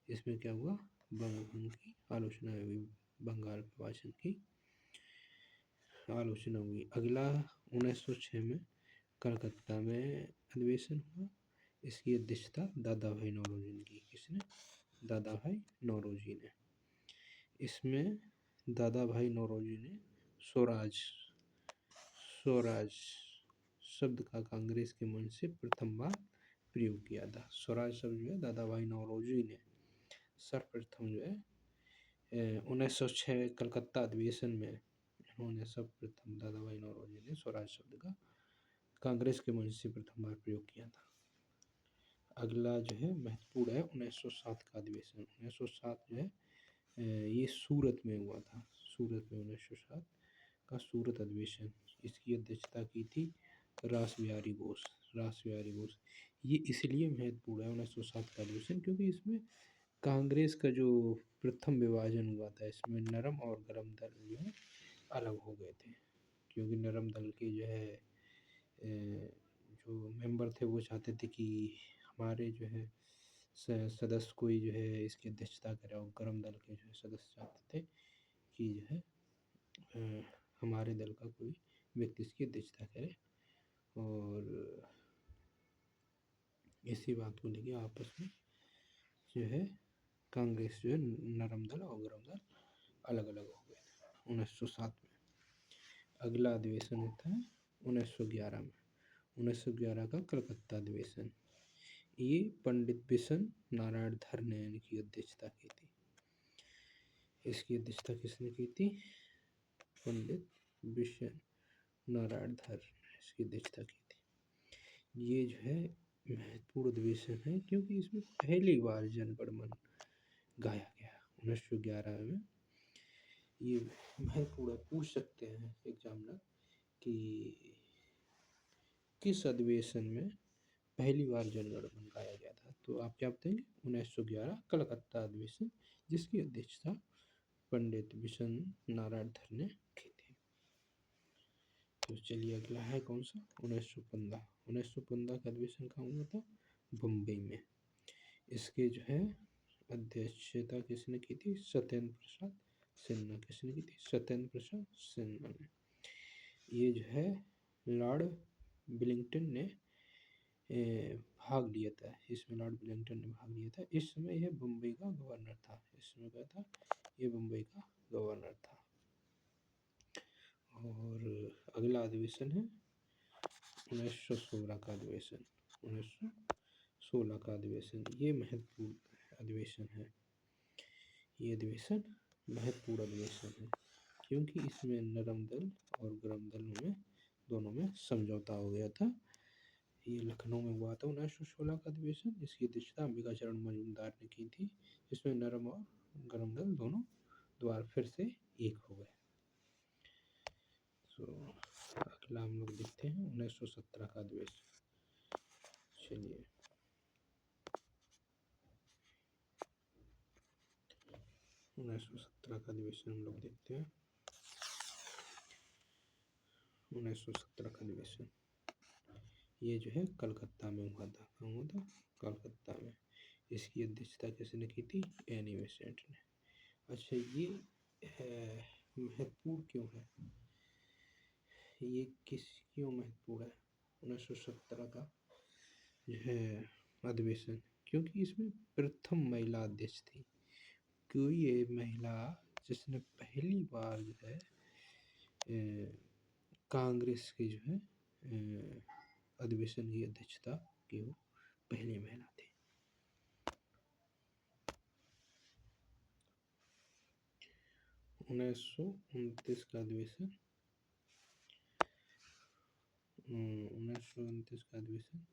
इसमें क्या हुआ? बंग भंग की आलोचना हुई, बंगाल विभाजन की आलोचना हुई। अगला 1906 में कलकत्ता में अधिवेशन हुआ। इसकी अध्यक्षता दादा भाई नौरोजी ने की। किसने? दादा भाई नौरोजी ने। इसमें दादा भाई नौरोजी ने स्वराज शब्द का कांग्रेस के मंच से प्रथम बार प्रयोग किया था। स्वराज शब्द जो है दादा भाई नौरोजी ने सर्वप्रथम जो है 1906 कलकत्ता अधिवेशन में उन्होंने सर्वप्रथम दादा भाई नौरोजी ने स्वराज शब्द का कांग्रेस के मंच से प्रथम बार प्रयोग किया था। अगला जो है महत्वपूर्ण है 1907 का अधिवेशन। 1907 जो है ये सूरत में हुआ था। सूरत में 1907 का सूरत अधिवेशन। इसकी अध्यक्षता की थी रास बिहारी बोस। ये इसलिए महत्वपूर्ण है 1907 का अधिवेशन क्योंकि इसमें कांग्रेस का जो प्रथम विभाजन हुआ था, इसमें नरम और गरम दल जो है अलग हो गए थे। क्योंकि नरम दल के जो है जो मेंबर थे वो चाहते थे कि हमारे जो है सदस्य कोई जो है इसकी अध्यक्षता करे, और गरम दल के जो है सदस्य चाहते थे कि जो है हमारे दल का कोई व्यक्ति इसकी अध्यक्षता करे। और इसी बात को लेके आपस में जो है कांग्रेस जो है नरम दल और गरम दल अलग अलग हो गए थे 1907 में। अगला अधिवेशन होता है 1911 में। 1911 का कलकत्ता अधिवेशन। ये पंडित बिशन नारायण धर ने इनकी अध्यक्षता की थी। इसकी अध्यक्षता किसने की थी? पंडित बिशन नारायण धर ने इसकी अध्यक्षता की थी। ये जो है महत्वपूर्ण अधिवेशन है क्योंकि इसमें पहली बार जनगण मन गाया गया 1911 में। ये महत्वपूर्ण पूछ सकते हैं एग्जामिनर कि किस अधिवेशन में पहली बार जनगण मन गाया गया था। तो आप क्या बताएंगे? 1911 कलकत्ता अधिवेशन, जिसकी अध्यक्षता पंडित बिशन नारायण धर ने की थी। तो चलिए अगला है कौन सा? 1915। 1915 का अधिवेशन कहाँ हुआ था? बम्बई में। इसके जो है अध्यक्षता किसने की थी? सत्येंद्र प्रसाद सिन्हा। किसने की थी? सत्येंद्र प्रसाद सिन्हा ने। ये जो है लॉर्ड विलिंगटन ने भाग लिया था। इसमें लॉर्ड विलिंगटन ने भाग लिया था। इस समय यह बम्बई का गवर्नर था। इस समय क्या था? ये बम्बई का गवर्नर था। और अगला अधिवेशन है 1916 का अधिवेशन। 1916 का अधिवेशन ये महत्वपूर्ण अधिवेशन है। ये अधिवेशन महत्वपूर्ण अधिवेशन है क्योंकि इसमें नरम दल और गरम दल में दोनों में समझौता हो गया था। ये लखनऊ में हुआ था 1916 का अधिवेशन। इसकी अध्यक्षता अंबिका चरण मजूमदार ने की थी। इसमें नरम और गरम दल दोनों द्वार फिर से एक हो गए। तो अगला हम लोग देखते हैं 1917 का अधिवेशन। चलिए 1917 का अधिवेशन हम लोग देखते हैं। 1917 का अधिवेशन ये जो है कलकत्ता में हुआ था। कहाँ हुआ था? कलकत्ता में। इसकी अध्यक्षता किसने की थी? एनी बेसेंट ने। अच्छा, ये महत्वपूर्ण क्यों है? ये क्यों महत्वपूर्ण है 1917 का जो है अधिवेशन? क्योंकि इसमें प्रथम महिला अध्यक्ष थी। कोई ये महिला जिसने पहली बार जो है कांग्रेस की जो है अधिवेशन की अध्यक्षता की, वो पहली महिला थी। 1929 का अधिवेशन 1929 का अधिवेशन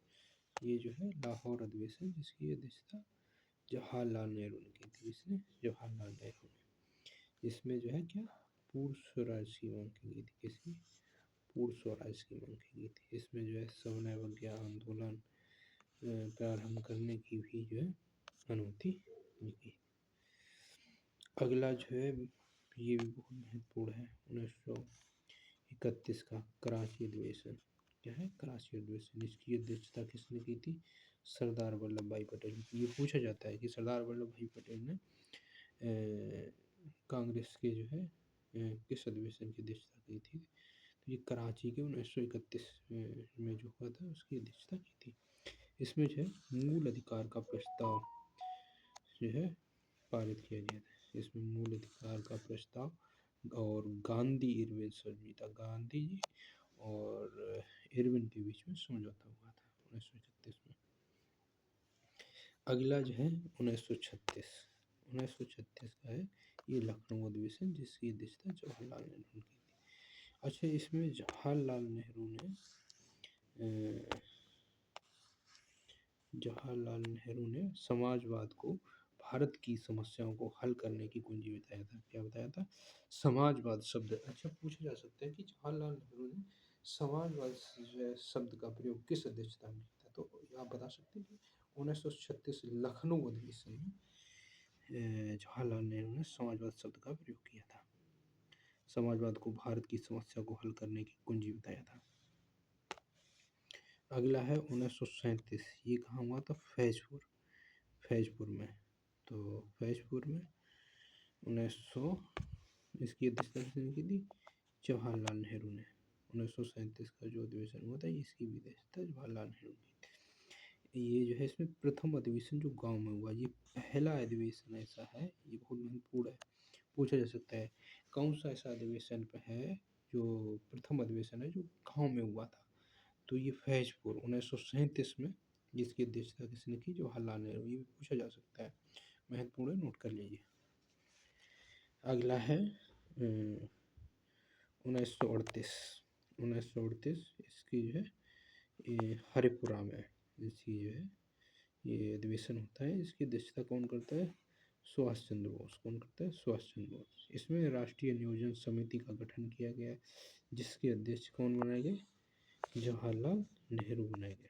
ये जो है लाहौर अधिवेशन, जिसकी अध्यक्षता जवाहरलाल नेहरू ने की थी। इसने जवाहरलाल नेहरू ने। इसमें जो है क्या पूर्ण स्वराज की मांग की गई थी। किसकी? पूर्ण स्वराज की मांग की गई थी। इसमें जो है सविनय अवज्ञा आंदोलन प्रारंभ करने की भी जो है अनुमति दी गई। अगला जो है ये भी बहुत महत्वपूर्ण है 1931 का कराची अधिवेशन। क्या है? कराची अधिवेशन। इसकी अध्यक्षता किसने की थी? सरदार वल्लभ भाई पटेल। ये पूछा जाता है कि सरदार वल्लभ भाई पटेल ने कांग्रेस के जो है किस अधिवेशन की अध्यक्षता की थी? तो ये कराची के 1931 में जो हुआ था उसकी अध्यक्षता की थी। इसमें जो है मूल अधिकार का प्रस्ताव जो है पारित किया गया था। इसमें मूल अधिकार का प्रस्ताव और गांधी इरविन समझौता, गांधी जी और इरविन के बीच में समझौता हुआ था 1931 में। अगला जो है 1936 का है ये लखनऊ अधिवेशन, जिसकी अध्यक्षता जवाहरलाल नेहरू ने की थी। अच्छा, इसमें जवाहरलाल नेहरू ने समाजवाद को भारत की समस्याओं को हल करने की कुंजी बताया था। क्या बताया था? समाजवाद शब्द। अच्छा, पूछा जा सकता है कि जवाहरलाल नेहरू ने समाजवाद शब्द का प्रयोग किस अध्यक्षता में किया था? तो आप बता सकते हैं कि 1936 लखनऊ अधिवेशन में जवाहरलाल नेहरू ने समाजवाद शब्द का प्रयोग किया था। समाजवाद को भारत की समस्या को हल करने की कुंजी बताया था। अगला है 1937। ये कहाँ हुआ था? फैजपुर में। तो फैजपुर में 1900 इसकी अध्यक्षता किसने की थी? जवाहरलाल नेहरू ने। 1937 का जो अधिवेशन हुआ था इसकी भी अध्यक्षता जवाहरलाल नेहरू ने की थी। ये जो है इसमें प्रथम अधिवेशन जो गांव में हुआ, ये पहला अधिवेशन ऐसा है, ये बहुत महत्वपूर्ण है। पूछा जा सकता है कौन सा ऐसा अधिवेशन है जो प्रथम अधिवेशन है जो गांव में हुआ था? तो ये फैजपुर 1937 में, जिसकी अध्यक्षता किसने की? जवाहरलाल नेहरू। ये भी पूछा जा सकता है, महत्वपूर्ण है, नोट कर लीजिए। अगला है 1938 इसकी जो है ये हरिपुरा में इसकी जो है ये अधिवेशन होता है। इसकी अध्यक्षता कौन करता है? सुभाष चंद्र बोस। कौन करता है? सुभाष चंद्र बोस। इसमें राष्ट्रीय नियोजन समिति का गठन किया गया है, जिसके अध्यक्ष कौन बनाए गए? जवाहरलाल नेहरू बनाए गए।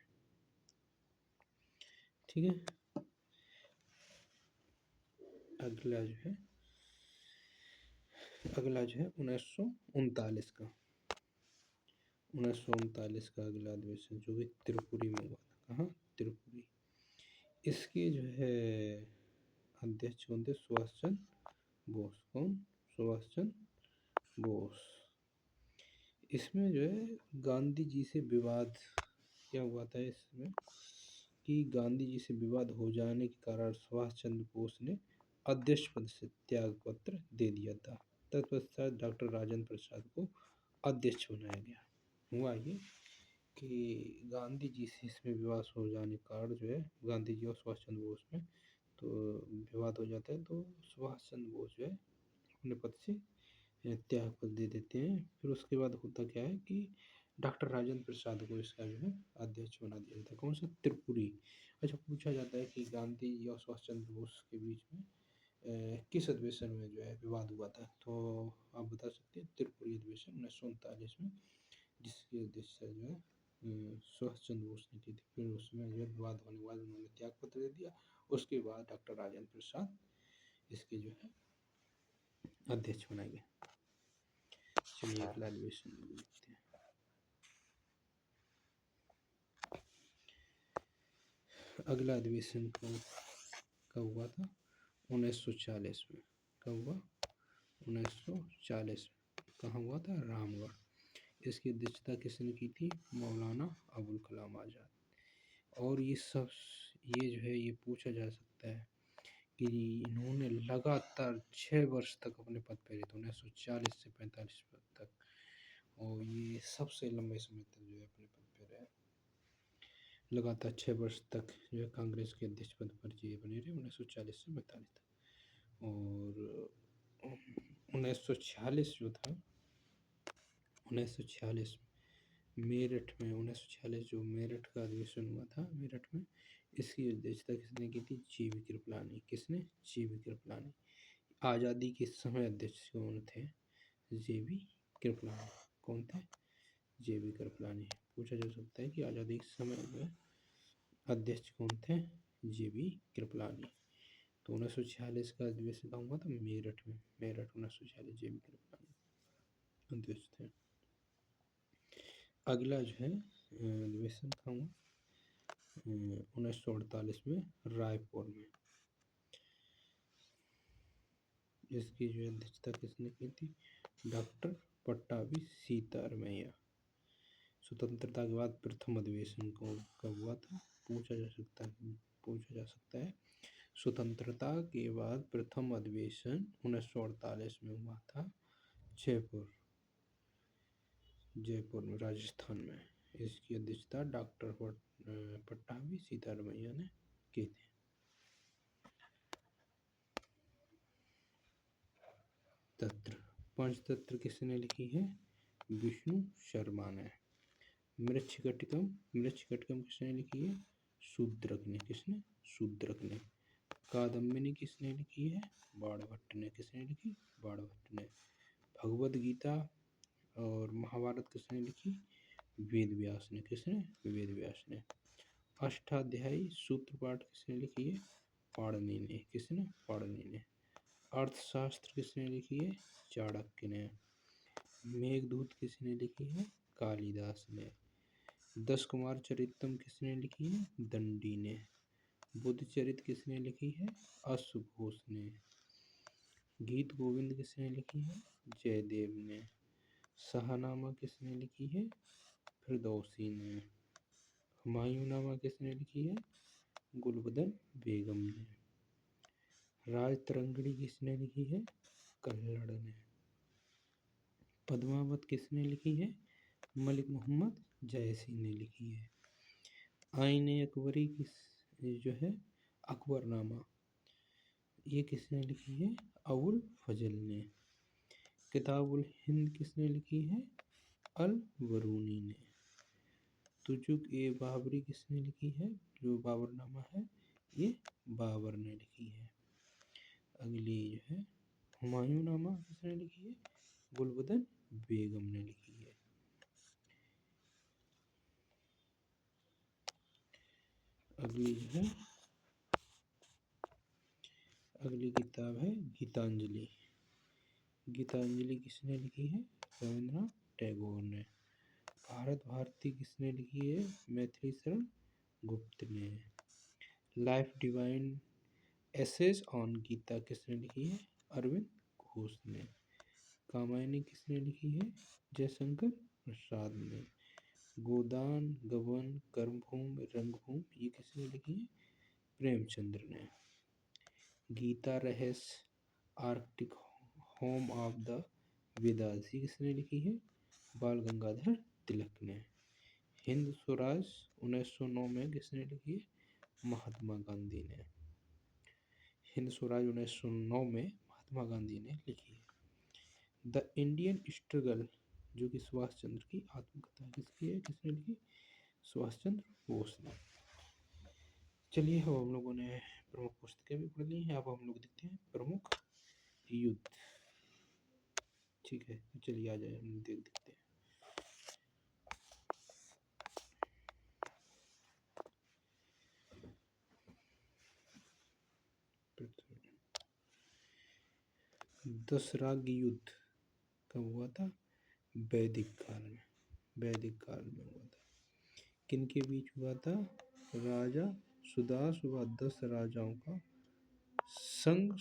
ठीक है। अगला जो है 1939 का अगला अधिवेशन जो कि त्रिपुरी में हुआ था। कहाँ? त्रिपुरी। इसके जो है अध्यक्ष कौन थे? सुभाष चंद्र बोस। कौन? सुभाष चंद्र बोस। इसमें जो है गांधी जी से विवाद क्या हुआ था? इसमें कि गांधी जी से विवाद हो जाने के कारण सुभाष चंद्र बोस ने अध्यक्ष पद से त्याग पत्र दे दिया था। तत्पश्चात डॉक्टर राजेंद्र प्रसाद को अध्यक्ष बनाया गया। हुआ ये कि गांधी जी से इसमें विवाद हो जाने के कारण जो है गांधी जी और सुभाष चंद्र बोस में तो विवाद हो जाता है, तो सुभाष चंद्र बोस जो है अपने पद से त्याग पत्र दे देते हैं। फिर उसके बाद होता क्या है कि डॉक्टर राजेंद्र प्रसाद को इसका जो है अध्यक्ष बना दिया जाता है। कौन सा? त्रिपुरी। अच्छा, पूछा जाता है कि गांधी जी और सुभाष चंद्र बोस के बीच में किस अधिवेशन में जो है विवाद हुआ था? तो आप बता सकते हैं त्रिपुरी अधिवेशन 1939 में, जिसकी अध्यक्षता जो है सुभाष चंद्र बोस ने की थी। फिर उसमें जो है विवाद होने के बाद उन्होंने त्याग पत्र दे दिया। उसके बाद डॉक्टर राजेंद्र प्रसाद इसके जो है अध्यक्ष बनाए गए। चलिए अगला अधिवेशन देखते हैं। अगला अधिवेशन कब हुआ था? 1940 में। कब हुआ? 1940 में। कहाँ हुआ था? रामगढ़। इसकी अध्यक्षता किसने की थी? मौलाना अबुल कलाम आज़ाद। और ये जो है ये पूछा जा सकता है कि इन्होंने लगातार 6 वर्ष तक अपने पद पे रहे थे, 1940 से 45 तक, और ये सबसे लंबे समय तक जो है अपने पद पे रहे। लगातार 6 वर्ष तक जो है कांग्रेस के अध्यक्ष पद पर ये बने रहे, 1940 से 45 तक। और 1946 जो था, 1946 मेरठ में, 1946 जो मेरठ का अधिवेशन हुआ था मेरठ में, इसकी अध्यक्षता किसने की थी? जी.वी. कृपलानी। किसने? जी.वी. कृपलानी। आज़ादी के समय अध्यक्ष कौन थे? जी.वी. कृपलानी। कौन थे? जी.वी. कृपलानी। पूछा जा सकता है कि आज़ादी के समय में अध्यक्ष कौन थे? जी.वी. कृपलानी। तो 1946 का अधिवेशन कहाँ हुआ था? मेरठ में। मेरठ 1946, जी.वी. कृपलानी अध्यक्ष थे। अगला जो है अधिवेशन कहाँ हुआ? 1948 में रायपुर में। इसकी जो अध्यक्षता किसने की थी? डॉक्टर पट्टाभी सीतारमैया। स्वतंत्रता के बाद प्रथम अधिवेशन कब हुआ था? पूछा जा सकता है। स्वतंत्रता के बाद प्रथम अधिवेशन 1948 में हुआ था, जयपुर में, राजस्थान में। इसकी अध्यक्षता डॉक्टर पट्टाभी सीतारमैया ने की थी। तंत्र, पंचतंत्र किसने लिखी है? विष्णु शर्मा ने। मृच्छकटिकम किसने लिखी है? शूद्रक ने। किसने? शूद्रक ने। कादम्बिनी किसने लिखी है? बाणभट्ट ने। किसने लिखी? बाणभट्ट ने। भगवद गीता और महाभारत किसने लिखी? वेद व्यास ने। किसने? वेद व्यास ने। अष्टाध्यायी सूत्रपाठ किसने लिखी है? पाणिनि ने। किसने? पाणिनि ने। अर्थशास्त्र किसने लिखी है? चाणक्य ने। मेघदूत किसने लिखी है? कालिदास ने। 10 कुमार चरितम किसने लिखी है? दंडी ने। बुद्ध चरित किसने लिखी है? अश्वघोष ने। गीत गोविंद किसने लिखी है? जयदेव ने। शाहनामा किसने लिखी है? फिरदौसी ने। हुमायूंनामा किसने लिखी है? गुलबदन बेगम ने। राजतरंगिणी किसने लिखी है? कल्हड़ ने। पद्मावत किसने लिखी है? मलिक मोहम्मद जयसी ने लिखी है। आईने अकबरी जो है अकबरनामा, ये किसने लिखी है? अबुल फजल ने। किताबुल हिंद किसने लिखी है? अल बरूनी ने। तुजुक ए बाबरी किसने लिखी है? जो बाबरनामा है ये बाबर ने लिखी है। अगली जो है हुमायूंनामा किसने लिखी है? गुलबदन बेगम ने लिखी है। अगली किताब है गीतांजलि। गीतांजलि किसने लिखी है? रविंद्रनाथ टैगोर ने। भारत भारती किसने लिखी है? मैथिली शरण गुप्त ने। Life divine essays on Gita किसने लिखी है? अरविंद घोष ने। कामायनी किसने लिखी है? जयशंकर प्रसाद ने। गोदान, गबन, कर्मभूमि, रंगभूमि, ये किसने लिखी है? प्रेमचंद्र ने। गीता रहस्य Arctic home of the Vedas, ये किसने लिखी है? बाल गंगाधर तिलक ने। हिंद स्वराज 1909 में किसने लिखी है? महात्मा गांधी ने। हिंद स्वराज 1909 में महात्मा गांधी ने लिखी है। द इंडियन स्ट्रगल, जो कि सुभाष चंद्र की आत्मकथा किसकी है? किसने लिखी? सुभाष चंद्र बोस ने। चलिए अब हम लोगों ने प्रमुख पुस्तकें भी पढ़ ली हैं, अब हम लोग देखते हैं प्रमुख युद्ध। ठीक है, तो चलिए आ जाए हम देखते हैं। दशराग युद्ध कब हुआ था? वैदिक काल में। वैदिक काल में हुआ था। किनके बीच हुआ था? राजा सुदास व 10 राजाओं का संग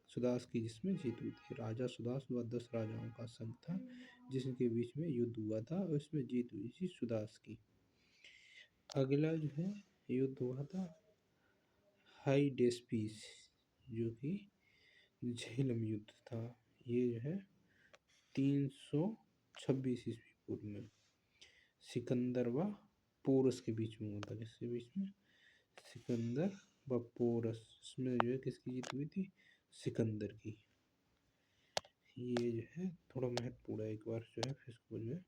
सुदास की जिसमें जीत हुई थी। राजा सुदास व 10 राजाओं का संग था जिसके बीच में युद्ध हुआ था और इसमें जीत हुई थी सुदास की। अगला जो है युद्ध हुआ था हाइडेस्पिस, जो कि झेलम युद्ध था। ये जो है 326 ईस्वी पूर्व में सिकंदर व पोरस के बीच में हुआ था। किसके बीच में? सिकंदर व पोरस। इसमें जो है किसकी जीत हुई थी? सिकंदर की। ये जो है थोड़ा महत्वपूर्ण है, एक बार जो है फिर इसको जो है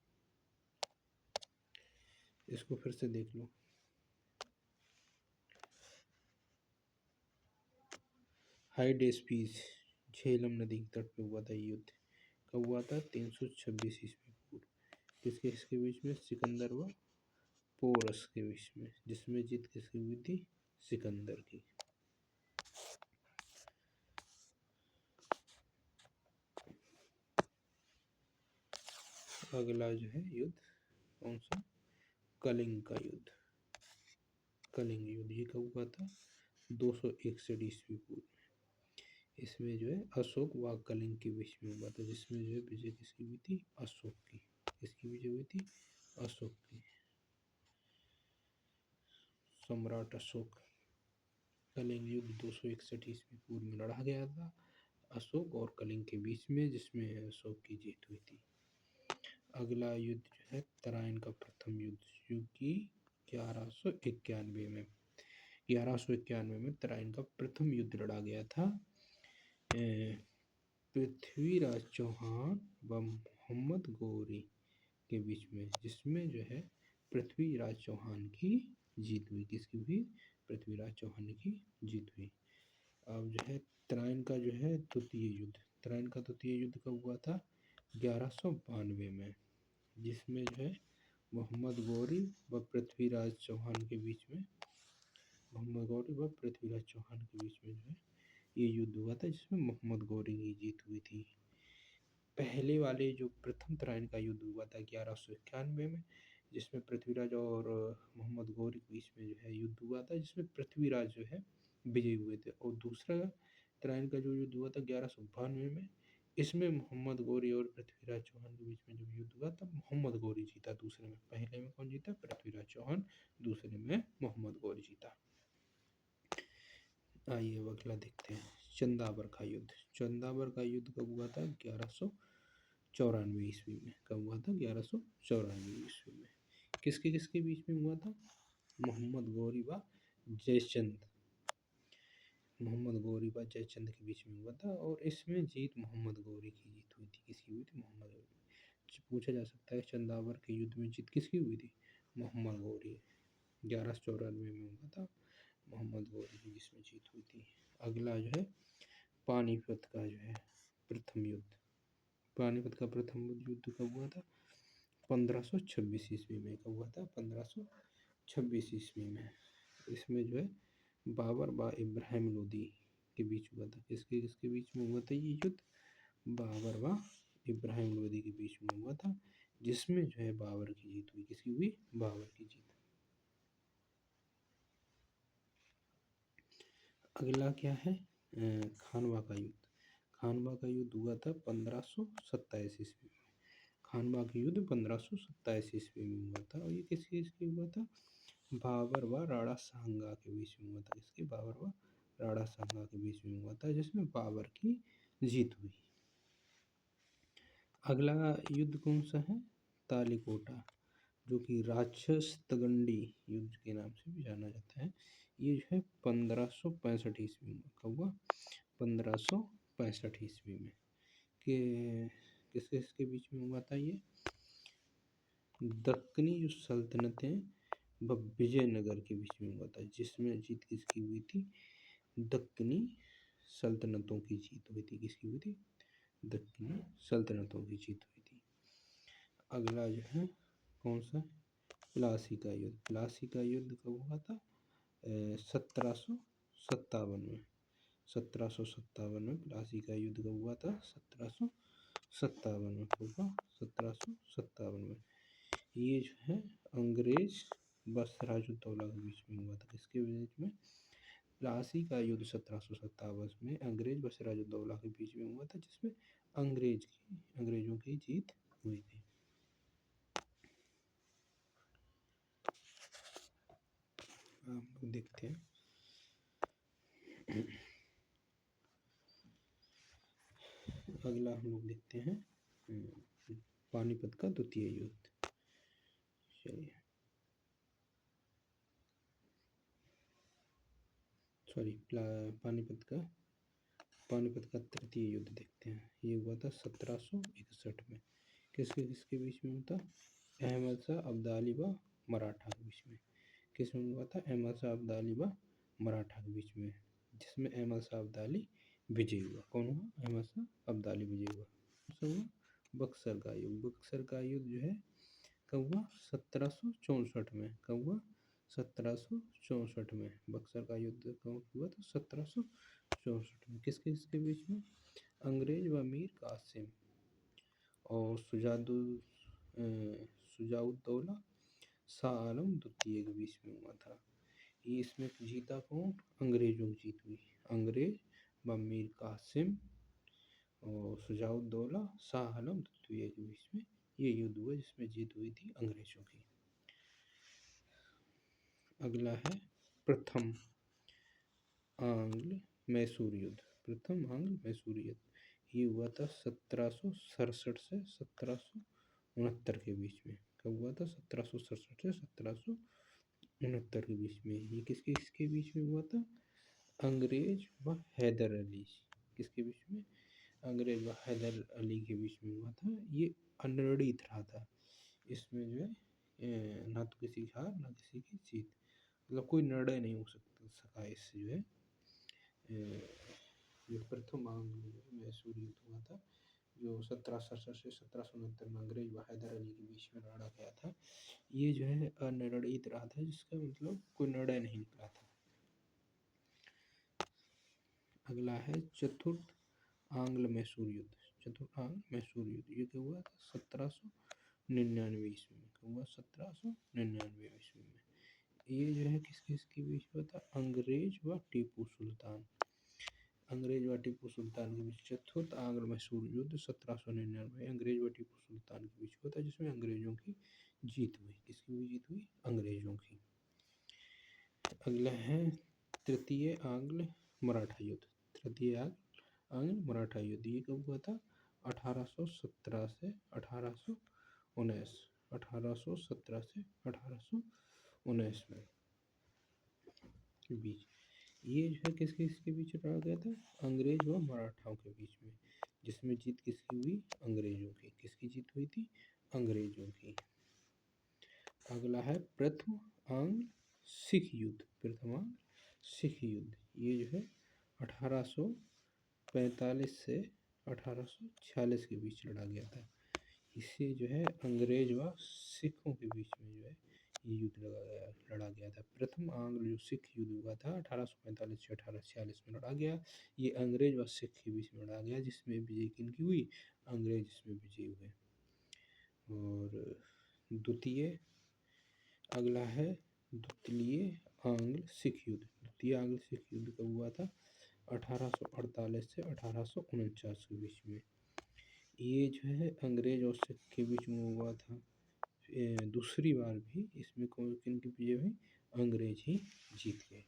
इसको फिर से देख लो। हाइडेस्पिस झेलम नदी के तट पे हुआ था ये युद्ध। कब हुआ था? 326 ईस्वी पूर्व। किसके किसके बीच में? सिकंदर व पोरस के बीच में, जिसमें जीत किसकी हुई थी? सिकंदर की। अगला जो है युद्ध कौन सा? कलिंग का युद्ध। कलिंग युद्ध ये कब हुआ था? 261 ईस्वी पूर्व। इसमें जो है अशोक व कलिंग के बीच में हुआ था, जिसमें जो है विजय किसकी हुई थी? अशोक की। किसकी विजय हुई थी? अशोक की। सम्राट अशोक। कलिंग युद्ध 261 ईस्वी पूर्व में लड़ा गया था अशोक और कलिंग के बीच में, जिसमें अशोक की जीत हुई थी। अगला युद्ध जो है तराइन का प्रथम युद्ध, जो कि 1191 में 1191 में तराइन का प्रथम युद्ध लड़ा गया था पृथ्वीराज चौहान व मोहम्मद गौरी के बीच में, जिसमें जो है पृथ्वीराज चौहान की जीत हुई। किसकी हुई? पृथ्वीराज चौहान की जीत हुई। अब जो है तराइन का जो है द्वितीय युद्ध। तराइन का द्वितीय युद्ध कब हुआ था? 1192 में, जिसमें जो है मोहम्मद गौरी व पृथ्वीराज चौहान के बीच में मोहम्मद गौरी व पृथ्वीराज चौहान के बीच में जो है ये युद्ध हुआ था, जिसमें मोहम्मद गौरी की जीत हुई थी। पहले वाले जो प्रथम तराइन का युद्ध हुआ था 1191 में, जिसमें पृथ्वीराज और मोहम्मद गौरी के बीच में जो है युद्ध हुआ था, जिसमें पृथ्वीराज जो है विजयी हुए थे। और दूसरा तराइन का जो युद्ध हुआ था 1192 में, इसमें मोहम्मद गौरी और पृथ्वीराज चौहान के बीच में जो युद्ध हुआ था, मोहम्मद गौरी जीता दूसरे में। पहले में कौन जीता? पृथ्वीराज चौहान। दूसरे में मोहम्मद गौरी जीता। आइए अब अगला देखते हैं चंदावर का युद्ध। चंदावर का युद्ध कब हुआ था? 1194 ईस्वी में। कब हुआ था? 1194 ईस्वी में। किसके किसके बीच में हुआ था? मोहम्मद गौरी व जयचंद। मोहम्मद गौरी व जयचंद के बीच में हुआ था और इसमें जीत मोहम्मद गौरी की जीत हुई थी। किसकी हुई थी? मोहम्मद गौरी। पूछा जा सकता है चंदावर के युद्ध में जीत किसकी हुई थी? मोहम्मद गौरी। 1194 में हुआ था मोहम्मद गौरी की जिसमें जीत हुई थी। अगला जो है पानीपत का जो है प्रथम युद्ध। पानीपत का प्रथम युद्ध कब हुआ था? 1526 ईस्वी में। कब हुआ था? 1526 ईस्वी में। इसमें जो है बाबर व इब्राहिम लोदी के बीच हुआ था। किसके किसके बीच में हुआ था ये युद्ध? बाबर व इब्राहिम लोदी के बीच में हुआ था, जिसमें जो है बाबर की जीत हुई। किसकी हुई? बाबर की जीत। अगला क्या है? खानवा का युद्ध। खानवा का युद्ध हुआ था 1527 ईस्वी में। खानवा का युद्ध 1527 ईस्वी में हुआ था और ये किसके किसके हुआ था? बाबर व राणा सांगा के बीच में हुआ था। किसके? बाबर व राणा सांगा के बीच में हुआ था, जिसमें बाबर की जीत हुई। अगला युद्ध कौन सा है? तालिकोटा, जो कि राक्षस तगंडी युद्ध के नाम से भी जाना जाता है। ये जो है 1565 ईस्वी में। कब हुआ? 1565 ईस्वी में। कि किस किसके बीच में हुआ था ये? दक्कनी जो सल्तनतें व विजयनगर के बीच में हुआ था, जिसमें जीत किसकी हुई थी? दक्कनी सल्तनतों की जीत हुई थी। किसकी हुई थी? दक्कनी सल्तनतों की जीत हुई थी। अगला जो है कौन सा? प्लासी का युद्ध। प्लासी का युद्ध कब हुआ था? 1757 में। 1757 में प्लासी का युद्ध कब हुआ था? 1757 में। कब हुआ? 1757 में। ये जो है अंग्रेज व सिराजुद्दौला के बीच में हुआ था। किसके बीच में? प्लासी का युद्ध 1757 में अंग्रेज व सिराजुद्दौला के बीच में हुआ था, जिसमें अंग्रेजों की जीत हुई थी। हम लोग देखते हैं अगला हम लोग देखते हैं पानीपत का द्वितीय युद्ध। चलिए, सॉरी, पानीपत का तृतीय युद्ध देखते हैं। ये हुआ था 1761 में। किसके किसके बीच में हुआ था? अहमद शाह अब्दाली व मराठा के बीच में। किस में हुआ था? अहमद शाह अब्दाली व मराठा के बीच में, जिसमें अहमद शाह अब्दाली विजयी हुआ। कौन हुआ? अहमद शाह अब्दाली विजयी हुआ। कौन हुआ? बक्सर का युद्ध। बक्सर का युद्ध जो है कब हुआ? 1764 में। कब हुआ? 1764 में। बक्सर का युद्ध कब हुआ था? 1764 में। किसके किसके बीच में? अंग्रेज व मीर कासिम और शुजाउद्दौला शाह आलम द्वितीय के बीच में हुआ था। ये इसमें जीता कौन? अंग्रेजों की जीत हुई। अंग्रेज व मीर कासिम और शुजाउद्दौला शाह आलम द्वितीय के बीच में ये युद्ध हुआ, जिसमें जीत हुई थी अंग्रेजों की। अगला है प्रथम आंग्ल मैसूर युद्ध। प्रथम आंग्ल मैसूर युद्ध ये हुआ था 1767 से 1769 के बीच में। कब हुआ था? 1767 से 1769 के बीच में। ये किसके किसके बीच में हुआ था? अंग्रेज व हैदर अली। किसके बीच में? अंग्रेज व हैदर अली के बीच में हुआ था। ये अनिर्णित रहा था। इसमें जो है ना तो किसी की हार ना किसी की जीत, मतलब कोई निर्णय नहीं हो सका इससे जो है। ये प्रथम आंग्ल मैसूर युद्ध हुआ था, जो 1767 से 1769 में अंग्रेज व हैदर अली के बीच में लड़ा गया था। ये जो है अनिर्णित रहा था, जिसका मतलब कोई निर्णय नहीं निकला था। अगला है चतुर्थ आंग्ल मैसूर युद्ध। चतुर्थ आंग्ल मैसूर युद्ध ये क्या हुआ था? 1799 ईस्वी में। क्या हुआ? 1799 ईस्वी में। ये जो है किस किस के बीच में था? अंग्रेज व टीपू सुल्तान। अंग्रेज व टीपू सुल्तान के बीच चतुर्थ आंग्ल मैसूर युद्ध 1799 अंग्रेज व टीपू सुल्तान के बीच हुआ था, जिसमें अंग्रेजों की जीत हुई। किसकी भी जीत हुई? अंग्रेजों की। अगला है तृतीय आंग्ल मराठा युद्ध। तृतीय आंग्ल मराठा युद्ध ये कब हुआ था? 1817 से 1819। 1817 से 1819 में के बीच। ये जो है किस किसके बीच लड़ा गया था? अंग्रेज व मराठाओं के बीच में, जिसमें जीत किसकी हुई? अंग्रेजों की। किसकी जीत हुई थी? अंग्रेजों की। अगला है प्रथम आंग्ल सिख युद्ध। प्रथम आंग्ल सिख युद्ध ये जो है 1845 से 1846 के बीच लड़ा गया था। इससे जो है अंग्रेज व सिखों के बीच में जो है ये युद्ध लड़ा गया था। प्रथम आंग्ल जो सिख युद्ध हुआ था 1845 से 1846 में लड़ा गया। ये अंग्रेज व सिख के बीच में लड़ा गया, जिसमें विजय किनकी हुई? अंग्रेज इसमें विजयी हुए। और द्वितीय अगला है द्वितीय आंग्ल सिख युद्ध। द्वितीय आंग्ल सिख युद्ध कब हुआ था? 1848 से 1849 के बीच में। ये जो है अंग्रेज और सिख के बीच में हुआ था। दूसरी बार भी इसमें कौन किनकी विजय हुई? अंग्रेज ही जीत गए।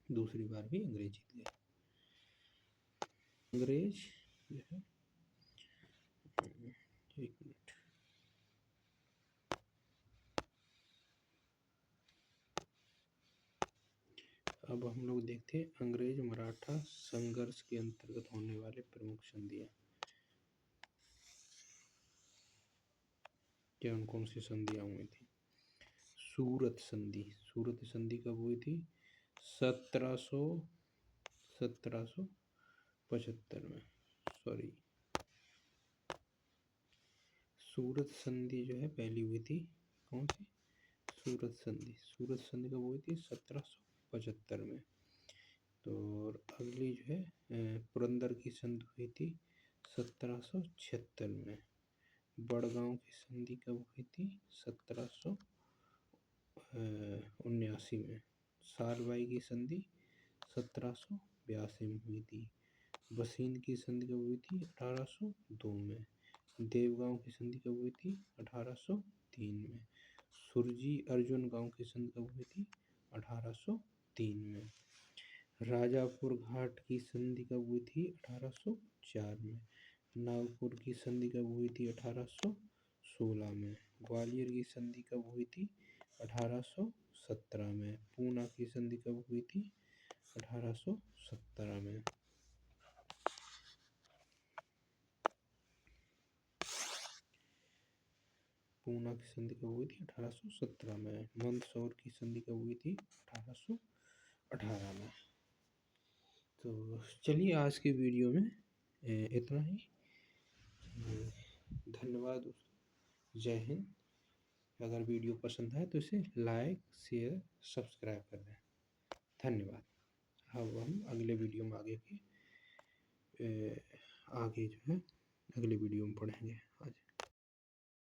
दूसरी बार भी अंग्रेज जीत गए। अंग्रेज जो है, एक मिनट, अब हम लोग देखते हैं अंग्रेज मराठा संघर्ष के अंतर्गत होने वाले प्रमुख संधियां। क्या कौन सी संधियां हुई थी? सूरत संधि। सूरत संधि कब हुई थी? 1775 में। सॉरी, सूरत संधि जो है पहली हुई थी। कौन सी? सूरत संधि। सूरत संधि कब हुई थी? 1775 में। तो और अगली जो है पुरंदर की संधि हुई थी 1776 में। बड़गांव की संधि कब हुई थी? 1779 में। सालबाई की संधि 1782 में हुई थी। बसीन की संधि कब हुई थी? 1802 में। देवगांव की संधि कब हुई थी? 1803 में। सुरजी अर्जुन गांव की संधि कब हुई थी? 1803 में। राजापुर घाट की संधि कब हुई थी? 1804 में। नागपुर की संधि कब हुई थी? 1816 में। ग्वालियर की संधि कब हुई थी? 1817 में। पूना की संधि कब हुई थी? 1817 में। पूना की संधि कब हुई थी? 1817 में। मंदसौर की संधि कब हुई थी? 1818 में। तो चलिए आज के वीडियो में इतना ही। धन्यवाद। जय हिंद। अगर वीडियो पसंद आए तो इसे लाइक शेयर सब्सक्राइब कर दें। धन्यवाद। अब हम अगले वीडियो में आगे जो है अगले वीडियो में पढ़ेंगे आज।